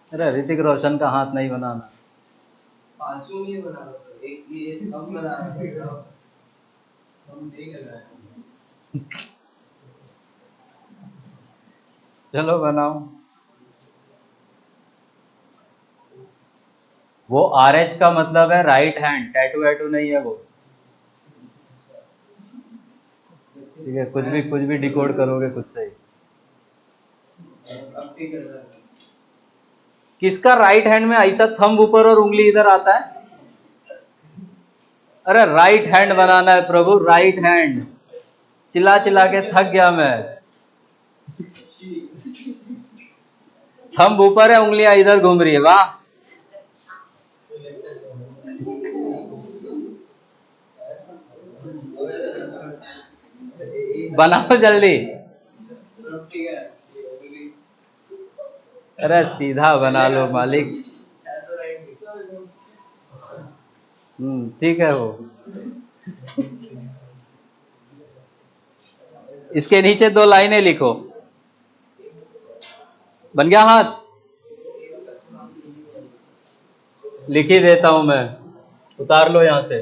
अरे ऋतिक रोशन का हाथ नहीं बनाना।
पांचों नहीं बना रहा था, एक ये सब बना रहा था, हम देख रहे हैं।
चलो बनाओ। वो आर एच का मतलब है राइट हैंड, टैटू वैटू नहीं है वो। ठीक है, कुछ भी डिकोड करोगे खुद से ही।
अब ठीक है सर।
किसका राइट हैंड में ऐसा थंब ऊपर और उंगली इधर आता है? अरे राइट हैंड बनाना है प्रभु, राइट हैंड। चिल्ला चिल्ला के थक गया मैं। थंब ऊपर है, उंगलियां इधर घूम रही है, वाह। बनाओ जल्दी।
ठीक है।
अरे सीधा बना लो मालिक। ठीक है वो। इसके नीचे 2 लाइनें लिखो। बन गया हाथ? लिख ही देता हूं मैं, उतार लो यहां से।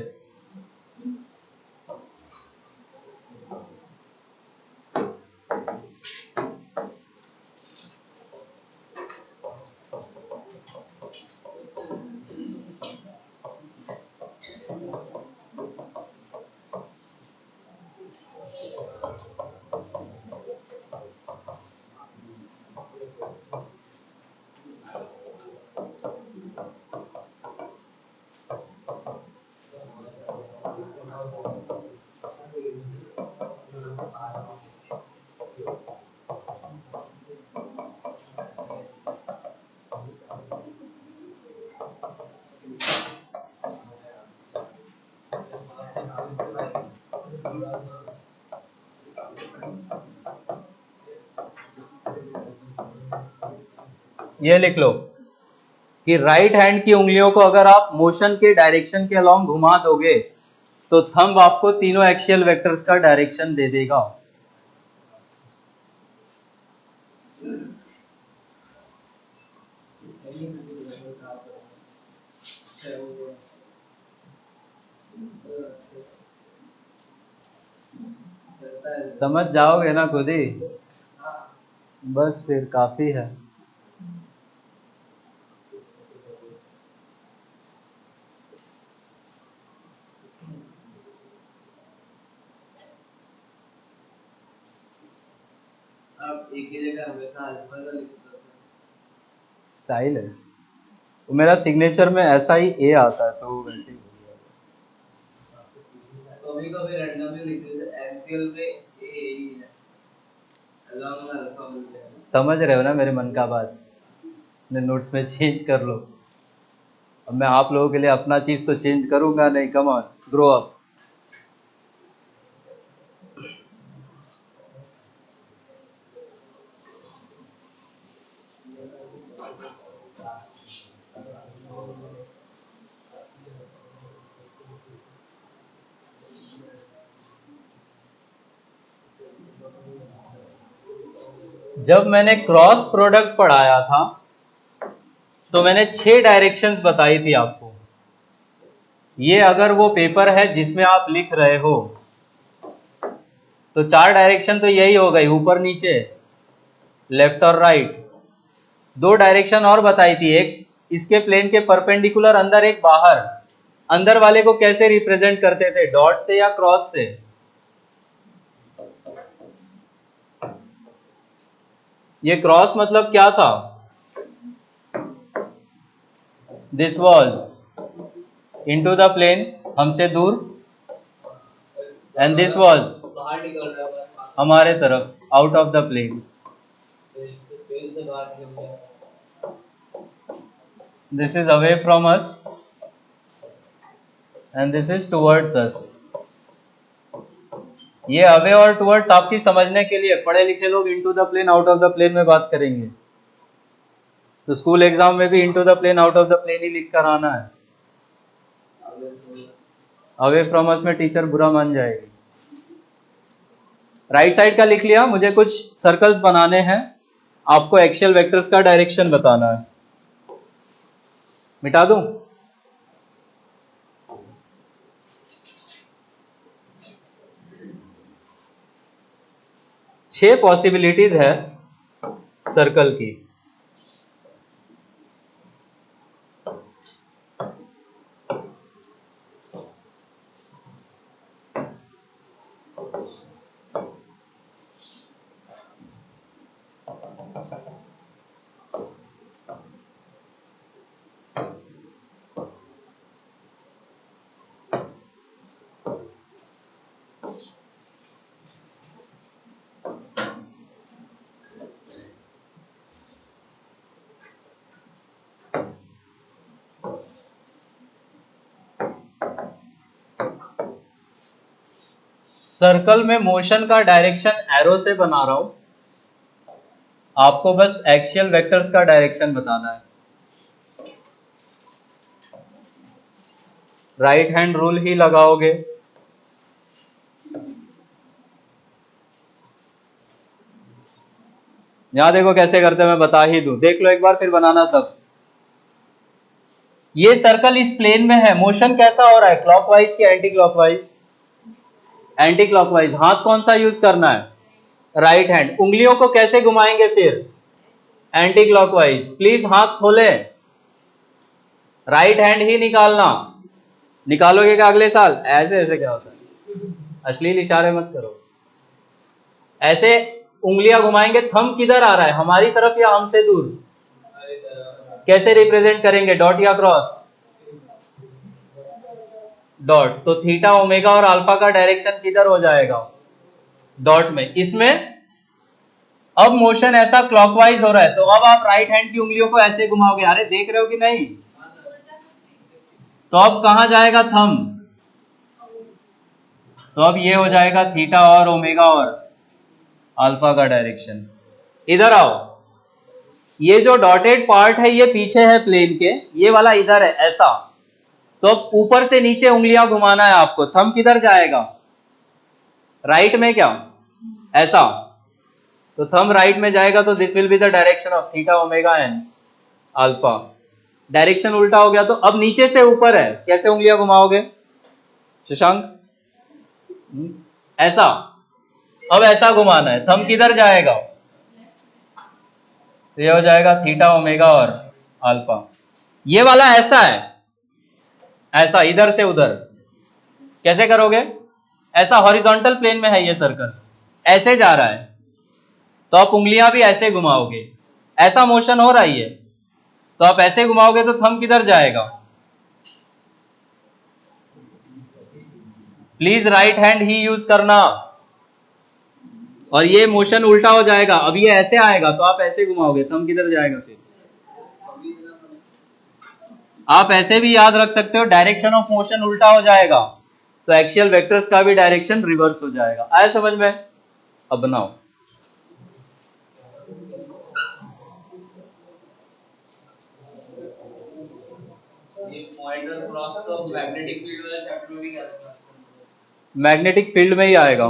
ये लिख लो कि राइट हैंड की उंगलियों को अगर आप मोशन के डायरेक्शन के अलोंग घुमा दोगे तो थंब आपको तीनों एक्सियल वेक्टर्स का डायरेक्शन दे देगा। समझ जाओगे ना खुद ही, बस फिर काफी है।
आप एक ही जगह हमेशा अल्फा लिखते हो।
स्टाइल है वो, मेरा सिग्नेचर में ऐसा ही ए आता है तो वैसे ही हो गया।
कभी कभी रैंडमली लिखते थे, एक्सियल में ए ही है, अलॉन्ग में अल्फा मिल जाएगा।
समझ रहे हो ना मेरे मन का बात? अपने नोट्स में चेंज कर लो। अब मैं आप लोगों के लिए अपना चीज तो चेंज करूंगा नहीं, कम ऑन, ग्रो अप। जब मैंने क्रॉस प्रोडक्ट पढ़ाया था तो मैंने 6 डायरेक्शंस बताई थी आपको। ये अगर वो पेपर है जिसमें आप लिख रहे हो तो 4 डायरेक्शन तो यही हो गई, ऊपर नीचे, लेफ्ट और राइट। 2 डायरेक्शन और बताई थी, एक इसके प्लेन के परपेंडिकुलर अंदर, एक बाहर। अंदर वाले को कैसे रिप्रेजेंट करते थे, डॉट से या क्रॉस से? ये क्रॉस मतलब क्या था? This was into the plane, हमसे दूर, एंड दिस वॉज
बाहर निकल रहा है
हमारे तरफ, out of the plane.
Pen से बाहर निकल रहा है।
This is away from us and this is towards us. ये अवे और टुवर्ड्स आपकी समझने के लिए, पढ़े लिखे लोग into the plane out of the plane में बात करेंगे तो स्कूल एग्जाम में भी into the plane out of the plane ही लिख कर आना है। अवे फ्रॉम अस में टीचर बुरा मान जाएगी। राइट साइड का लिख लिया, मुझे कुछ सर्कल्स बनाने हैं, आपको एक्सियल वेक्टर्स का डायरेक्शन बताना है। मिटा दूं? छह पॉसिबिलिटीज है सर्कल की। सर्कल में मोशन का डायरेक्शन एरो से बना रहा हूं, आपको बस एक्सियल वेक्टर्स का डायरेक्शन बताना है। राइट हैंड रूल ही लगाओगे। यहां देखो कैसे करते हैं, मैं बता ही दूं, देख लो एक बार फिर बनाना सब। ये सर्कल इस प्लेन में है, मोशन कैसा हो रहा है, क्लॉकवाइज की एंटी क्लॉकवाइज? Anti clockwise. हाथ कौन सा यूज करना है, राइट हैंड। उंगलियों को कैसे घुमाएंगे फिर, एंटी क्लॉकवाइज। प्लीज हाथ खोले, राइट हैंड ही निकालना। निकालोगे क्या अगले साल? ऐसे ऐसे क्या होता है, अश्लील इशारे मत करो। ऐसे उंगलियां घुमाएंगे। थंब किधर आ रहा है, हमारी तरफ या हमसे दूर? कैसे रिप्रेजेंट करेंगे, डॉट या क्रॉस? डॉट। तो थीटा ओमेगा और अल्फा का डायरेक्शन किधर हो जाएगा, डॉट में। इसमें अब मोशन ऐसा क्लॉकवाइज हो रहा है, तो अब आप राइट हैंड की उंगलियों को ऐसे घुमाओगे। अरे देख रहे हो कि नहीं? तो अब कहां जाएगा थंब, तो अब ये हो जाएगा थीटा और ओमेगा और अल्फा का डायरेक्शन। इधर आओ, ये जो डॉटेड पार्ट है ये पीछे है प्लेन के, ये वाला इधर है ऐसा। तो अब ऊपर से नीचे उंगलियां घुमाना है आपको। थंब किधर जाएगा, राइट में क्या, ऐसा। तो थंब राइट में जाएगा, तो this will be the direction of theta omega and alpha. Direction उल्टा हो गया, तो अब नीचे से ऊपर है, कैसे उंगलियां घुमाओगे शशांक? ऐसा। अब ऐसा घुमाना है, थंब किधर जाएगा, तो ये हो जाएगा थीटा ओमेगा और अल्फा। ये वाला ऐसा है, ऐसा इधर से उधर। कैसे करोगे, ऐसा हॉरिजॉन्टल प्लेन में है ये सर्कल, ऐसे जा रहा है, तो आप उंगलियां भी ऐसे घुमाओगे। ऐसा मोशन हो रहा है ये, तो आप ऐसे घुमाओगे, तो थंब किधर जाएगा? Please right hand he use करना। और ये मोशन उल्टा हो जाएगा, अब ये ऐसे आएगा, तो आप ऐसे घुमाओगे, थंब किधर जाएगा फिर? आप ऐसे भी याद रख सकते हो, डायरेक्शन ऑफ मोशन उल्टा हो जाएगा, तो एक्सियल वेक्टर्स का भी डायरेक्शन रिवर्स हो जाएगा। आया समझ में? अब बनाओ।
ये पॉइंट और क्रॉस तो मैग्नेटिक फील्ड वाले चैप्टर में भी क्या था?
मैग्नेटिक फील्ड में ही आएगा।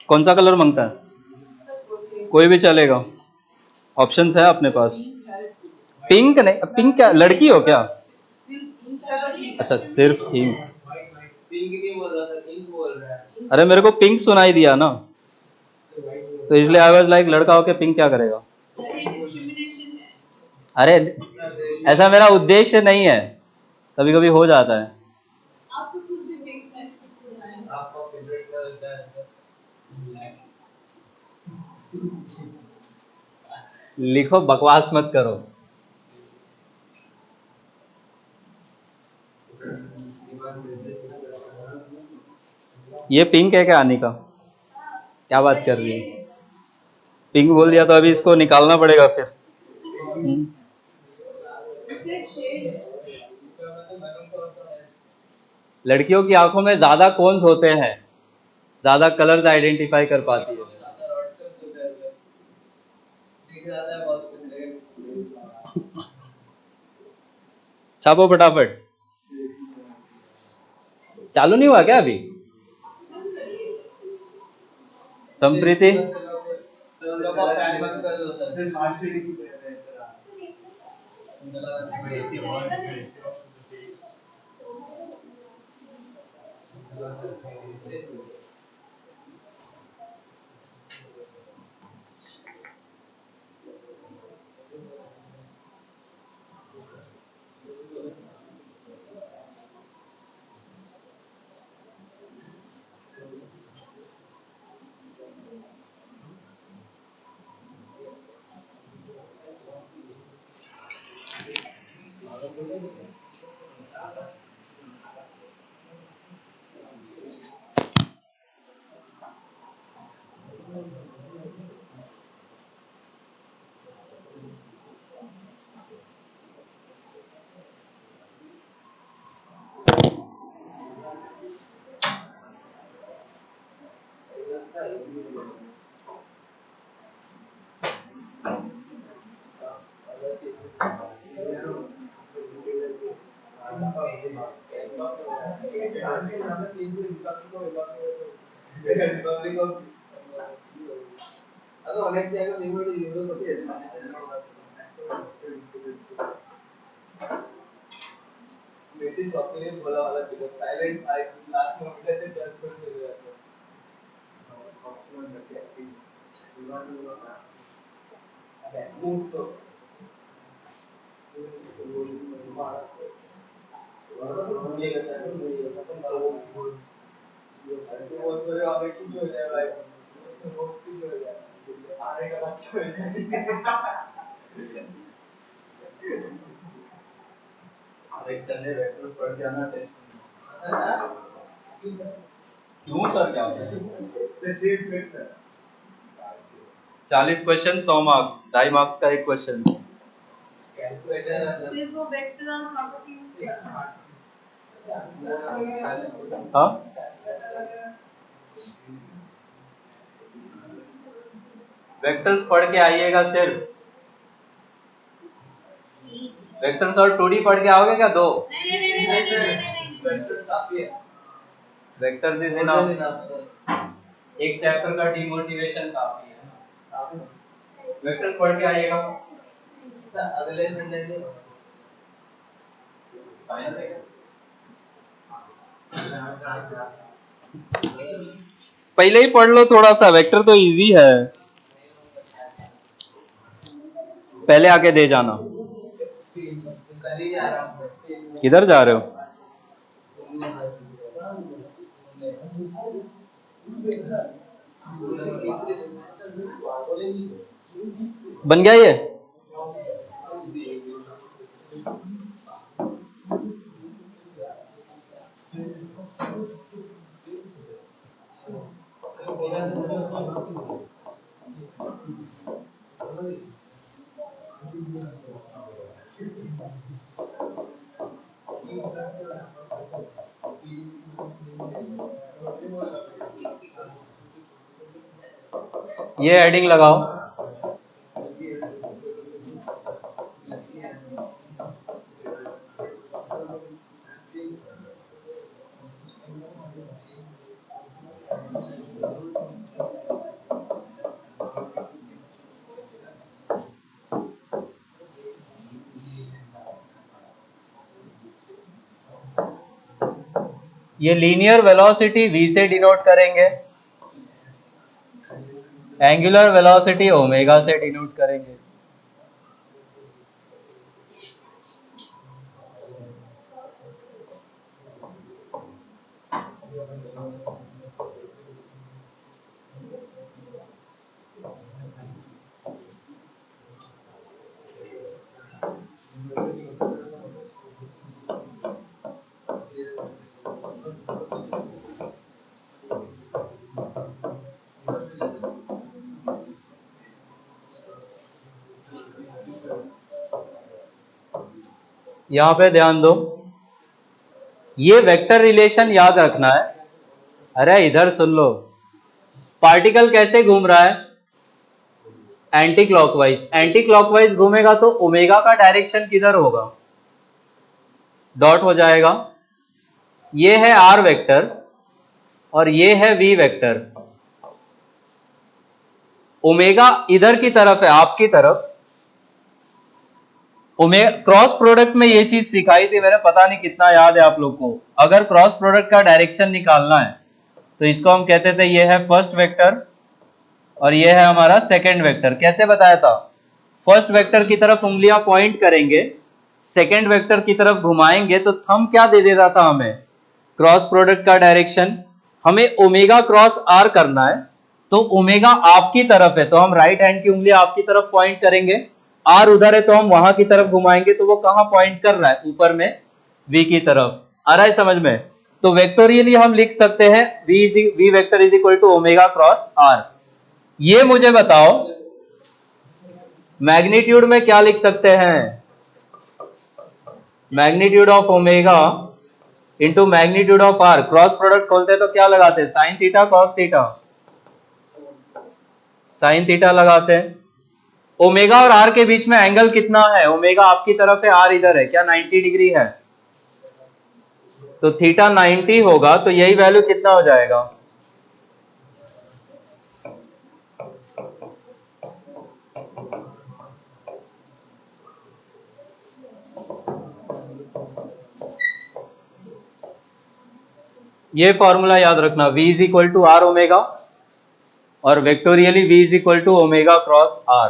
कौन सा कलर मांगता है, कोई भी चलेगा, ऑप्शंस है अपने पास। पिंक नहीं, पिंक क्या, लड़की हो क्या? अच्छा सिर्फ पिंक।
पिंक नहीं बोल रहा था, पिंक बोल रहा है।
अरे मेरे को पिंक सुनाई दिया ना, तो इसलिए आई वाज लाइक लड़का होके पिंक क्या करेगा।
डिस्क्रिमिनेशन है।
अरे ऐसा मेरा उद्देश्य नहीं है, कभी कभी हो जाता है।
आप तो खुद भी पिंक है,
आपका फेवरेट कलर क्या है?
लिखो, बकवास मत करो। ये पिंक है क्या अनिका, क्या बात कर रही है? पिंक बोल दिया तो अभी इसको निकालना पड़ेगा फिर। लड़कियों की आंखों में ज्यादा कोन्स होते हैं, ज्यादा कलर्स आइडेंटिफाई कर पाती है। छापो फटाफट। चालू नहीं हुआ क्या अभी? संप्रीति
ಅದು ಅನೇಕ ಜಾಗ ನಿಮ್ಮಲ್ಲಿ ಇದು ಬಗ್ಗೆ मैसेज सॉफ्टवेयर बोला वाला because silent I last moment से ट्रांसफर कर दिया था सॉफ्टवेयर में क्या है इवन अरे मूव तो ये कहता है ये कहता है वो थोड़े आगे की जो है भाई वो की जो है आने का अच्छा है
सेक्शन ने वेक्टर पढ़ के आना टेस्ट क्यों सर क्या
the same vector
40 question 100 marks 2.5 marks का एक क्वेश्चन
कैलकुलेटर
सिर्फ वो वेक्टर और प्रॉपर्टी यूज किया
हाँ वेक्टर्स पढ़ के आइएगा सिर्फ वेक्टर्स और 2D पढ़ के आओगे क्या दो
नहीं
वेक्टर काफी है
वेक्टर्स इज इनफ एक चैप्टर का डिमोटिवेशन काफी है वेक्टर्स पढ़ के आइएगा
अगले संडे में
पहले ही पढ़ लो थोड़ा सा वेक्टर तो इजी है पहले आके दे जाना
कल ही जा रहा हूँ
किधर जा रहे हो बन गया ये ये हेडिंग लगाओ ये लीनियर वेलोसिटी v से डिनोट करेंगे एंगुलर वेलोसिटी ओमेगा से डिनोट करेंगे यहां पे ध्यान दो ये वेक्टर रिलेशन याद रखना है अरे इधर सुन लो पार्टिकल कैसे घूम रहा है एंटी क्लॉकवाइज घूमेगा तो ओमेगा का डायरेक्शन किधर होगा डॉट हो जाएगा ये है आर वेक्टर और ये है वी वेक्टर ओमेगा इधर की तरफ है आपकी तरफ क्रॉस प्रोडक्ट में ये चीज सिखाई थी मैंने पता नहीं कितना याद है आप लोग को अगर क्रॉस प्रोडक्ट का डायरेक्शन निकालना है तो इसको हम कहते थे ये है फर्स्ट वेक्टर और ये है हमारा सेकंड वेक्टर कैसे बताया था फर्स्ट वेक्टर की तरफ उंगलियां पॉइंट करेंगे सेकंड वेक्टर की तरफ घुमाएंगे तो थंब क्या दे देता था हमें क्रॉस प्रोडक्ट का डायरेक्शन हमें ओमेगा क्रॉस आर करना है तो ओमेगा आपकी तरफ है तो हम राइट हैंड की उंगलियां आपकी तरफ पॉइंट करेंगे आर उधर है तो हम वहां की तरफ घुमाएंगे तो वो कहां पॉइंट कर रहा है ऊपर में वी की तरफ आ रहा है समझ में तो वेक्टोरियली हम लिख सकते हैं V vector is equal to omega cross R ये मुझे बताओ मैग्नीट्यूड में क्या लिख सकते हैं magnitude of omega into magnitude of R cross product खोलते हैं तो क्या लगाते हैं sine theta cos theta sine theta लगाते हैं ओमेगा और आर के बीच में एंगल कितना है ओमेगा आपकी तरफ है आर इधर है क्या 90 डिग्री है तो थीटा 90 होगा, तो यही वैल्यू कितना हो जाएगा? ये फॉर्मूला याद रखना, v is equal to R omega, और vectorially v is equal to omega cross r।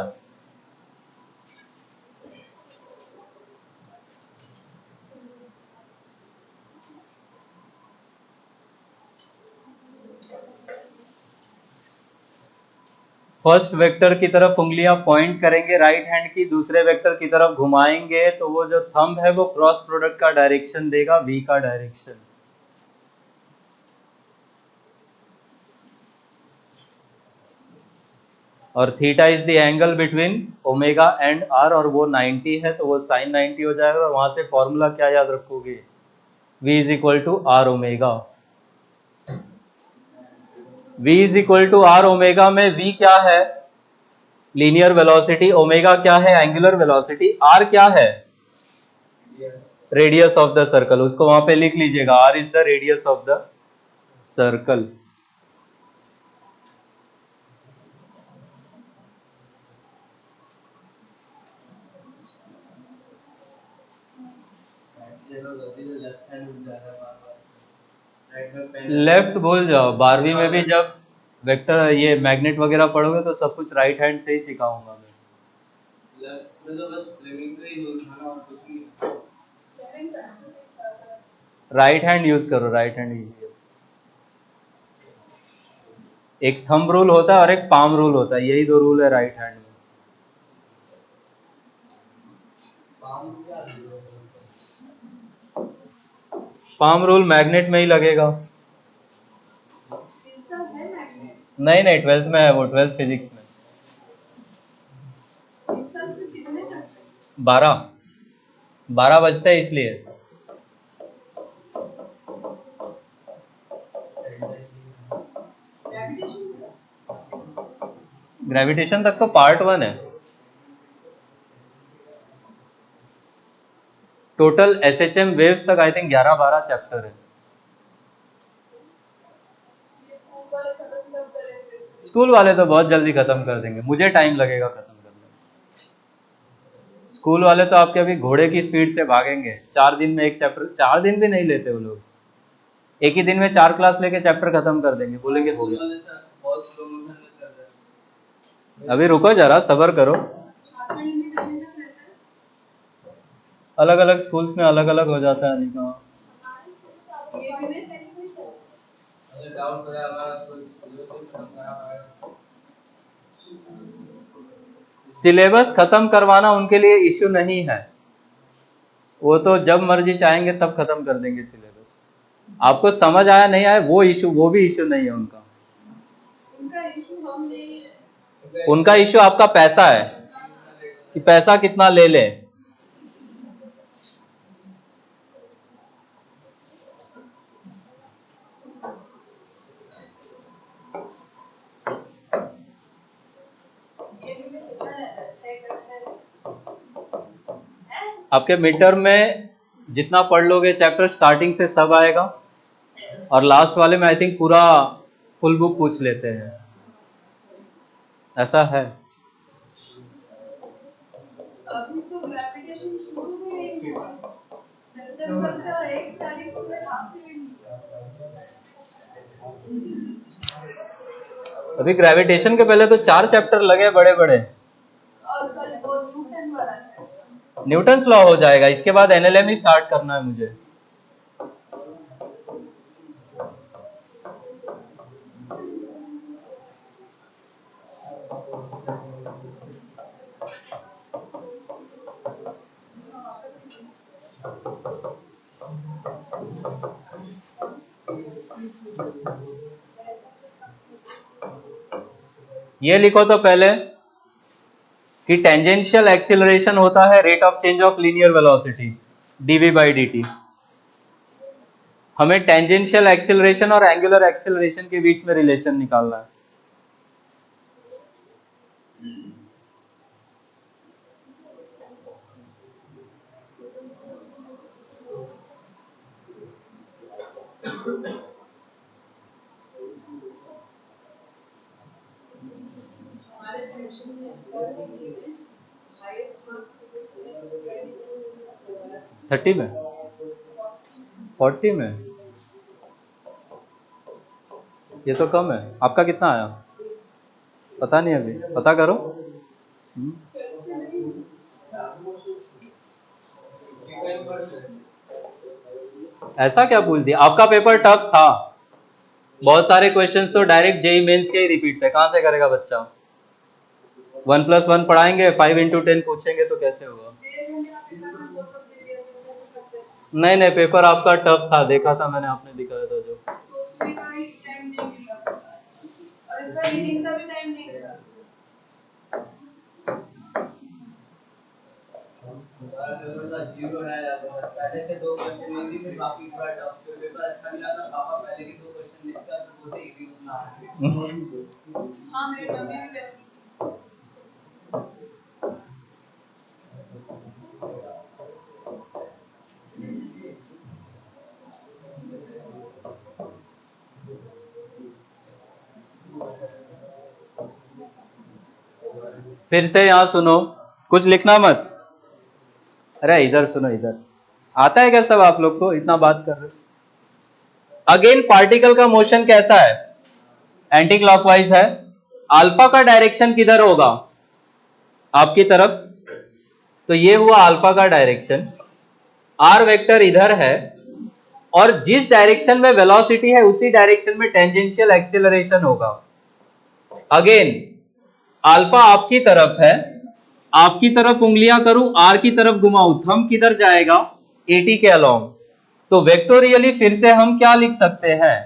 First vector की तरफ उंगलियां पॉइंट करेंगे राइट हैंड की, दूसरे वेक्टर की तरफ घुमाएंगे तो वो जो थंब है वो क्रॉस प्रोडक्ट का डायरेक्शन देगा, v का डायरेक्शन। और theta is the angle between omega and R, और वो 90 है तो वो साइन 90 हो जाएगा। और वहां से फॉर्मूला क्या याद रखोगे? v is equal to R omega. v is equal to R omega में v क्या है? Linear velocity. ओमेगा क्या है? Angular velocity. r क्या है? Radius of the circle. उसको वहां पे लिख लीजिएगा, r is the radius of the circle. Left भूल जाओ, 12वीं में भी जब वेक्टर ये मैग्नेट वगैरह पढ़ोगे तो सब कुछ राइट हैंड से ही सिखाऊंगा मैं।
लेफ्ट में तो बस फ्लेमिंग का ही यूज करना और कुछ नहीं।
फ्लेमिंग का तो सीखा सर।
राइट हैंड यूज करो, राइट हैंड इजी है। एक थंब रूल होता है और एक पाम रूल होता है, यही दो रूल है राइट हैंड में।
काम क्या है?
पाम रूल मैग्नेट में ही लगेगा।
इसका है मैग्नेट।
नहीं नहीं, 12th में है वो, 12th फिजिक्स में।
इस सब में कितने करते हैं?
12 बजते हैं इसलिए।
ग्रेविटेशन का?
ग्रेविटेशन तक तो पार्ट 1 है। टोटल एसएचएम वेव्स तक आई थिंक 11-12 चैप्टर है।
ये स्कूल वाले खत्म कब करेंगे?
स्कूल वाले तो बहुत जल्दी खत्म कर देंगे, मुझे टाइम लगेगा खत्म करने में। स्कूल वाले तो आपके अभी घोड़े की स्पीड से भागेंगे, 4 दिन में एक चैप्टर। 4 दिन भी नहीं लेते वो लोग, एक ही दिन में 4 क्लास लेके चैप्टर खत्म कर देंगे, बोलेंगे हो गया।
बहुत स्लो मोशन में कर रहे हैं।
अभी रुको जरा, सब्र करो।
हाफ में कितने तक रहता है?
अलग अलग स्कूल्स में अलग अलग हो जाता है अनिका।
हमारे स्कूल का ये भी नहीं पहले कोई चल।
अगर डाउट हो रहा है हमारा तो सिलेबस खत्म करना पड़ेगा।
सिलेबस खत्म करवाना उनके लिए इश्यू नहीं है, वो तो जब मर्जी चाहेंगे तब खत्म कर देंगे सिलेबस। आपको समझ आया नहीं आया वो इशू, वो भी इशू नहीं है उनका।
उनका इशू हम नहीं है।
उनका इशू आपका पैसा है, कि पैसा कितना ले ले।
ये भी मैं सोचा है 6 है।
आपके मिड टर्म में जितना पढ़ लोगे चैप्टर स्टार्टिंग से सब आएगा, और लास्ट वाले में आई थिंक पूरा फुल बुक पूछ लेते हैं, ऐसा है।
अभी तो ग्रेविटेशन शुरू भी नहीं हुआ। सितंबर का 1 तारीख से हाफ पीरियड लिया।
अभी ग्रेविटेशन के पहले तो 4 चैप्टर लगे बड़े बड़े।
और सॉरी वो न्यूटन वाला चैप्टर।
न्यूटन्स लॉ हो जाएगा, इसके बाद एनएलएम ही स्टार्ट करना है मुझे। ये लिखो तो पहले कि टेंजेंशियल एक्सीलरेशन होता है rate of change of linear velocity DV by D. हमें टेंजेंशियल एक्सीलरेशन और एंगुलर एक्सीलरेशन के बीच में रिलेशन निकालना है।
सेशन में हाईएस्ट मार्क्स फिजिक्स में
30 में, 40 में, ये तो कम है। आपका कितना आया पता नहीं, अभी पता करो। ऐसा क्या पूछ दिया? आपका पेपर टफ था, बहुत सारे क्वेश्चंस तो डायरेक्ट जेई मेंस के ही रिपीट थे, कहाँ से करेगा बच्चा? 1+1 पढ़ाएंगे, 5×10 पूछेंगे तो कैसे होगा? नहीं नहीं, पेपर आपका टफ था, देखा था मैंने, आपने दिखाया था जो।
सोचने का ही टाइम नहीं मिला और इसका रीडिंग का भी टाइम नहीं था।
जीरो है पहले के 2 क्वेश्चन इजी, फिर बाकी पूरा टफ। पेपर अच्छा मिला था, पापा पहले के 2 क्वेश्चन देखकर तो बोलते इजी होना है।
हाँ, मेरी मम्मी भी वैसी थी।
फिर से यहाँ सुनो, कुछ लिखना मत। अरे इधर सुनो, इधर आता है क्या सब आप लोग को? इतना बात कर रहे हो। अगेन पार्टिकल का मोशन कैसा है? एंटी क्लॉकवाइज है। अल्फा का डायरेक्शन किधर होगा? आपकी तरफ। तो ये हुआ अल्फा का डायरेक्शन, आर वेक्टर इधर है, और जिस डायरेक्शन में वेलोसिटी है उसी डायरेक्शन में टेंजेंशियल एक्सीलरेशन होगा। अगेन अल्फा आपकी तरफ है, आपकी तरफ उंगलियां करूं, आर की तरफ घुमाऊं, थंब किधर जाएगा? एटी के अलोंग। तो वेक्टोरियली फिर से हम क्या लिख सकते हैं?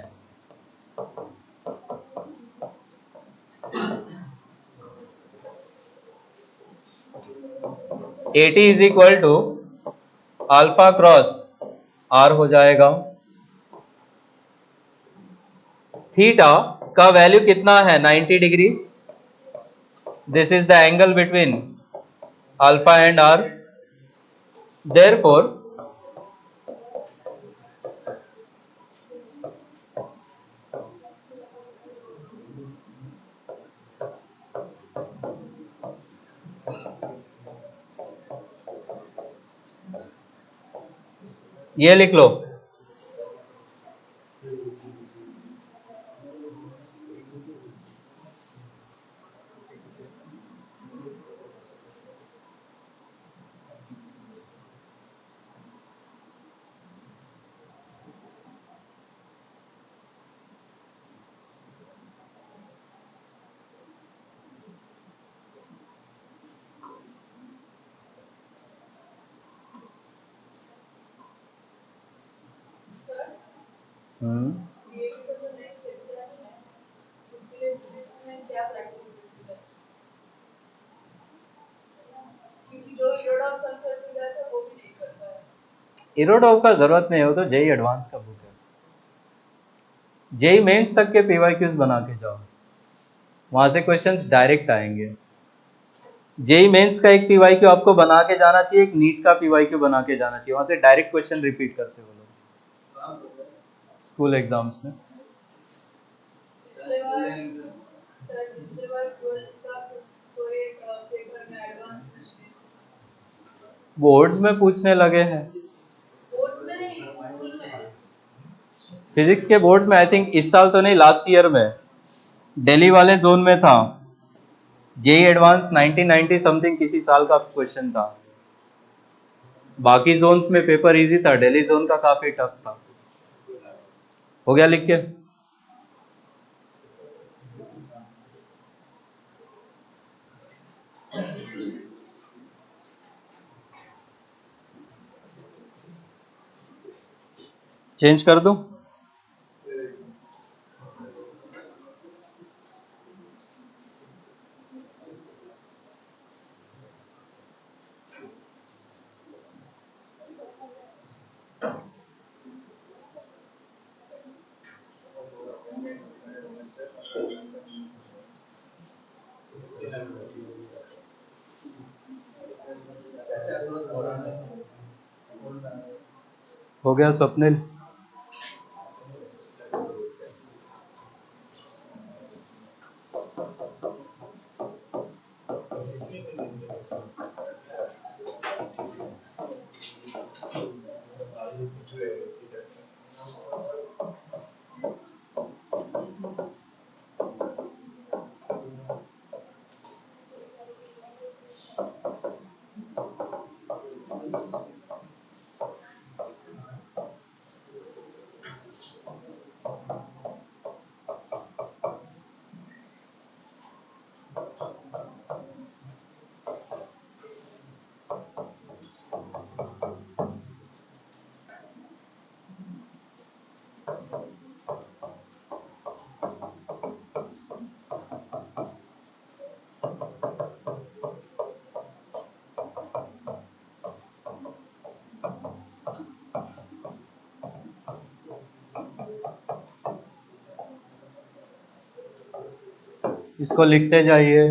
AT is equal to alpha cross R हो जाएगा। थीटा का वैल्यू कितना है? 90 degree. This is the angle between alpha and R. Therefore ये लिख लो,
ये तो नेक्स्ट एग्जाम है, उसके लिए फिजिक्स में क्या प्रैक्टिस करनी है? क्योंकि जो यूरोडॉप सल्फर में गया था वो भी नहीं कर पाया।
इरोडॉव का जरूरत नहीं हो तो जेई एडवांस का बुक है, जेई मेंस तक के पीवाईक्यूज बना के जाओ, वहां से क्वेश्चंस डायरेक्ट आएंगे। जेई मेंस का एक पीवाईक्यू आपको बना के जाना चाहिए, एक नीट का पीवाईक्यू बना के जाना चाहिए, वहां से डायरेक्ट क्वेश्चन रिपीट करते हो लोग स्कूल एग्जाम्स में।
पिछले बार 12th का कोई एक पेपर में एडवांस पूछने,
बोर्ड्स में पूछने लगे हैं,
बोर्ड में नहीं, स्कूल में।
फिजिक्स के बोर्ड्स में। आई थिंक इस साल तो नहीं, लास्ट ईयर में दिल्ली वाले जोन में था। जेई एडवांस 1990 समथिंग किसी साल का क्वेश्चन था। बाकी जोन्स में पेपर इजी था, दिल्ली जोन का काफी टफ था। हो गया लिख के? चेंज कर दूं? हो गया स्वप्निल? इसको लिखते जाइए।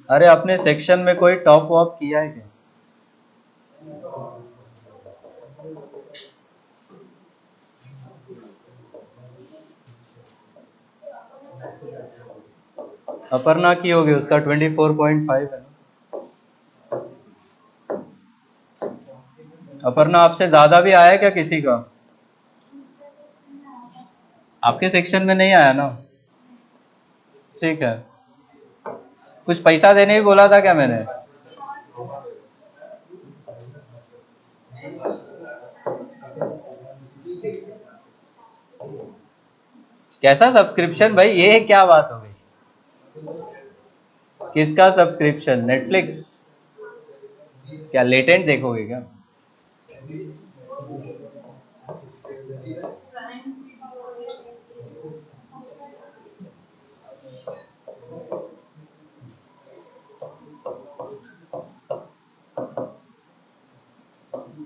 अरे अपने सेक्शन में कोई टॉप वॉप किया है क्या? अपर्णा की होगी, उसका 24.5 है ना। अपर्णा आपसे ज्यादा भी आया क्या किसी का? आपके सेक्शन में नहीं आया ना? ठीक है। कुछ पैसा देने भी बोला था क्या मैंने? कैसा सब्सक्रिप्शन भाई, ये क्या बात हो गई? किसका सब्सक्रिप्शन? नेटफ्लिक्स? क्या लेटेंट देखोगे क्या?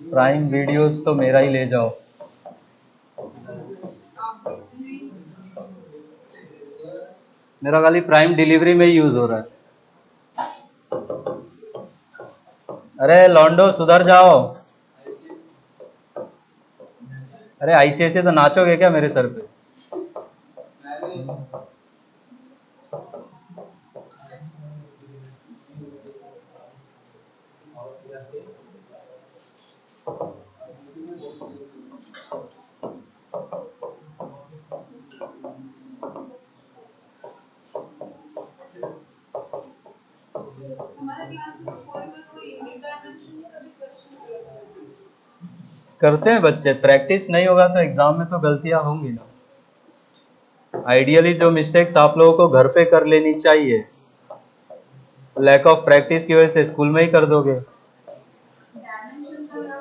प्राइम वीडियोस तो मेरा ही ले जाओ। मेरा खाली प्राइम डिलीवरी में ही यूज हो रहा है। अरे लॉन्डो सुधर जाओ। अरे आईसीआईसी तो नाचोगे क्या मेरे सर पे?
हमारे क्लास में कोई यूनिट डायमेंशन का भी क्वेश्चन करता है।
करते हैं बच्चे, प्रैक्टिस नहीं होगा तो एग्जाम में तो गलतियां होंगी ना। आइडियली जो मिस्टेक्स आप लोगों को घर पे कर लेनी चाहिए, लैक ऑफ प्रैक्टिस की वजह से स्कूल में ही कर दोगे।
डायमेंशन का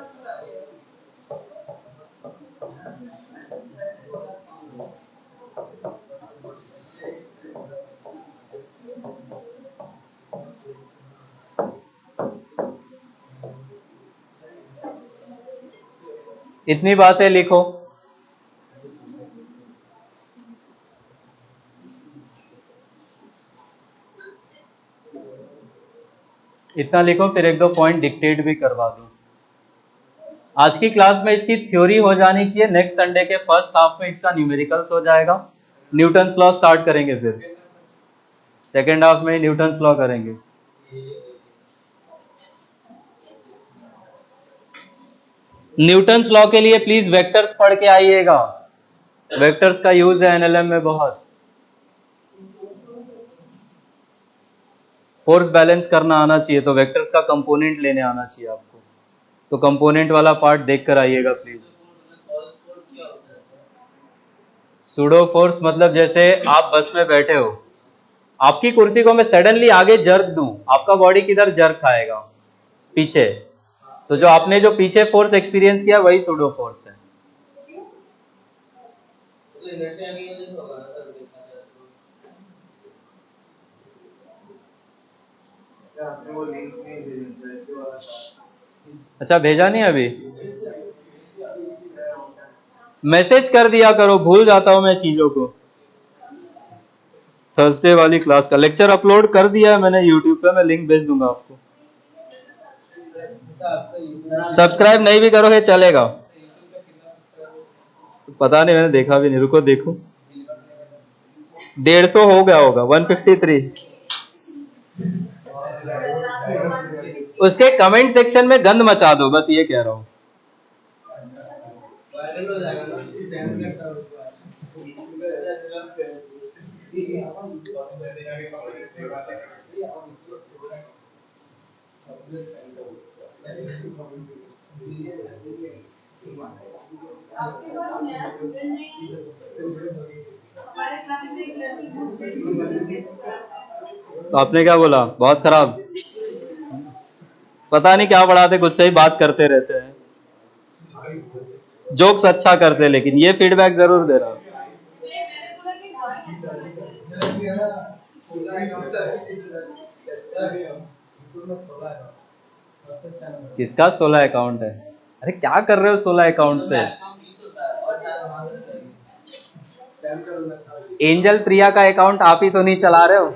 इतनी बातें लिखो। इतना लिखो, फिर एक दो पॉइंट डिक्टेट भी करवा दो। आज की क्लास में इसकी थ्योरी हो जानी चाहिए। नेक्स्ट संडे के फर्स्ट हाफ में इसका न्यूमेरिकल्स हो जाएगा। न्यूटन्स लॉ स्टार्ट करेंगे, फिर सेकेंड हाफ में न्यूटन्स लॉ करेंगे। न्यूटन्स लॉ के लिए प्लीज वेक्टर्स पढ़ के आइएगा। वेक्टर्स का यूज है एनएलएम में बहुत। फोर्स बैलेंस करना आना चाहिए, तो वेक्टर्स का कंपोनेंट लेने आना चाहिए आपको। तो कंपोनेंट वाला पार्ट देख कर आइएगा प्लीज। सूडो फोर्स मतलब जैसे आप बस में बैठे हो, आपकी कुर्सी को मैं सडनली आगे जर्क दूं, आपका बॉडी किधर जर्क खाएगा? पीछे। तो जो आपने जो पीछे फोर्स एक्सपीरियंस किया वही सूडो फोर्स है। अच्छा भेजा नहीं अभी? मैसेज कर दिया करो, भूल जाता हूं मैं चीजों को। थर्सडे वाली क्लास का लेक्चर अपलोड कर दिया है मैंने यूट्यूब पे, मैं लिंक भेज दूंगा आपको। सब्सक्राइब नहीं भी करोगे चलेगा। पता नहीं, मैंने देखा भी नहीं, रुको देखो। 150 हो गया होगा, 153। उसके कमेंट सेक्शन में गंद मचा दो, बस ये कह रहा हूँ।
वायरल हो जाएगा ना, स्टैंड करता है उसको।
आपके पास नया स्टूडेंट नहीं है? हमारे क्लास में एक लड़की पूछ रही थी सर कैसे पढ़ाते हैं।
तो आपने क्या बोला? बहुत खराब। पता नहीं क्या पढ़ाते, कुछ से ही बात करते रहते हैं, जोक्स अच्छा करते, लेकिन ये फीडबैक जरूर दे रहा हूं।
मैंने बोला कि ड्राइंग अच्छा करते हैं।
किसका 16 अकाउंट है? अरे क्या कर रहे हो 16 अकाउंट से? एंजल प्रिया का अकाउंट आप ही तो नहीं चला रहे हो?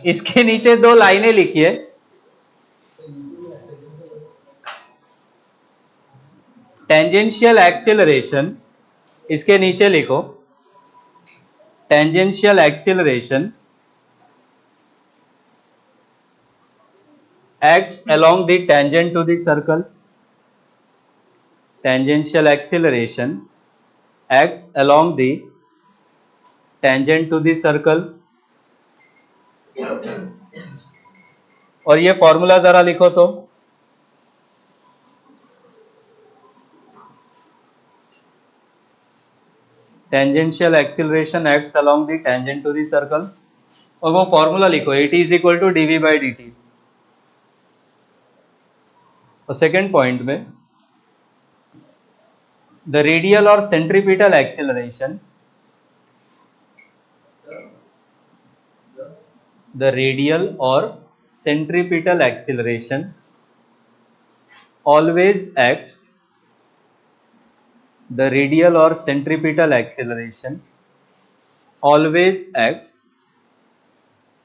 इसके नीचे 2 लाइनें लिखिए। टेंजेंशियल एक्सिलरेशन, इसके नीचे लिखो tangential acceleration acts along the tangent to the circle. Tangential acceleration acts along the tangent to the circle. और ये फॉर्मूला जरा लिखो तो। Tangential acceleration acts along the tangent to the circle, और वो फॉर्मूला लिखो at is equal to dv by dt। और second point में द रेडियल और centripetal acceleration, the radial or centripetal acceleration always acts, the radial or centripetal acceleration always acts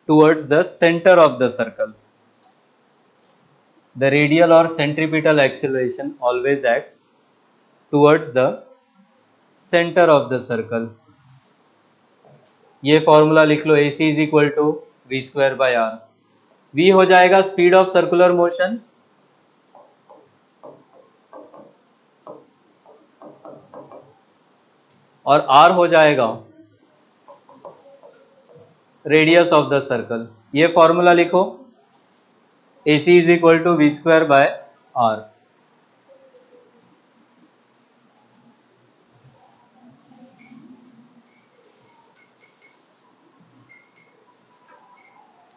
towards the center of the circle. The radial or centripetal acceleration always acts towards the center of the circle. ये formula लिख लो, AC is equal to V square by R. V हो जाएगा speed of circular motion, और R हो जाएगा radius of the circle. ये formula लिखो, AC is equal to V square by R.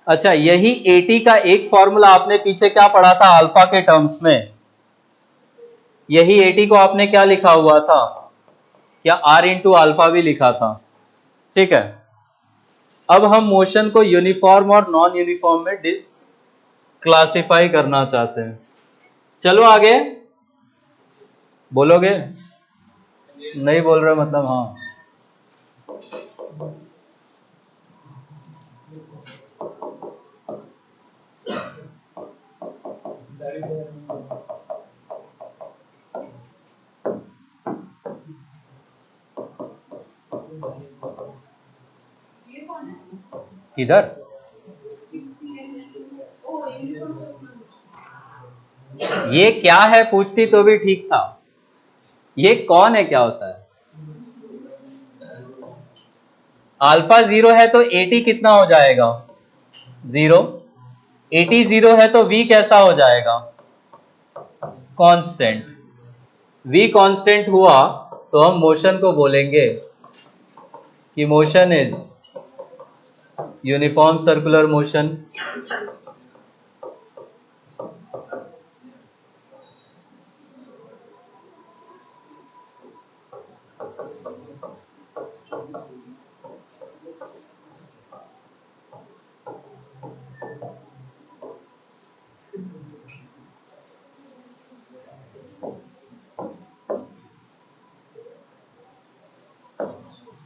अच्छा, यही AT का एक फॉर्मूला आपने पीछे क्या पढ़ा था अल्फा के टर्म्स में? यही AT को आपने क्या लिखा हुआ था? क्या R इंटू अल्फा भी लिखा था? ठीक है। अब हम मोशन को यूनिफॉर्म और नॉन यूनिफॉर्म में क्लासिफाई करना चाहते हैं। चलो आगे, बोलोगे? नहीं बोल रहे मतलब? हाँ,
ये कौन है?
किधर?
ओ यूनिफॉर्म सर्कुलर।
ये क्या है पूछती तो भी ठीक था। ये कौन है, क्या होता है? अल्फा 0 है तो AT कितना हो जाएगा? 0। AT 0 है तो V कैसा हो जाएगा? कांस्टेंट। V कांस्टेंट हुआ तो हम मोशन को बोलेंगे कि motion is uniform circular motion.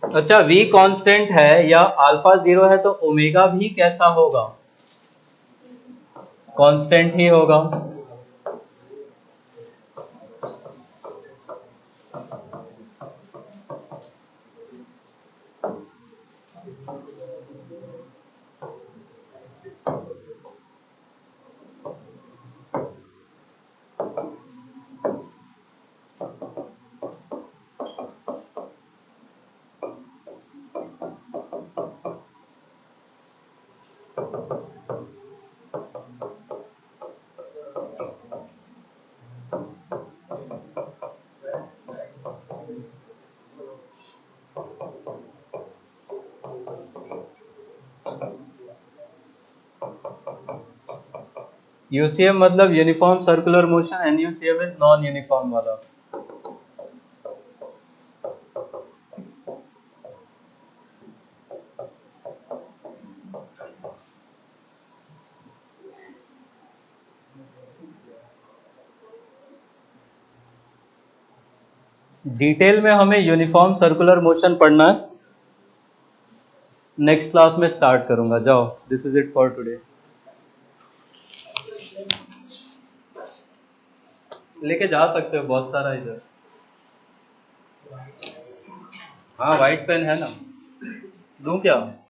अच्छा, V कांस्टेंट है या अल्फा 0 है तो ओमेगा भी कैसा होगा? कांस्टेंट ही होगा। यूसीएम मतलब uniform circular motion, NUCM is non uniform वाला। डिटेल में हमें यूनिफॉर्म सर्कुलर मोशन पढ़ना है, नेक्स्ट क्लास में स्टार्ट करूंगा। जाओ, this is it for today. लेके जा सकते हो बहुत सारा इधर। हाँ वाइट पेन है ना, दूं क्या?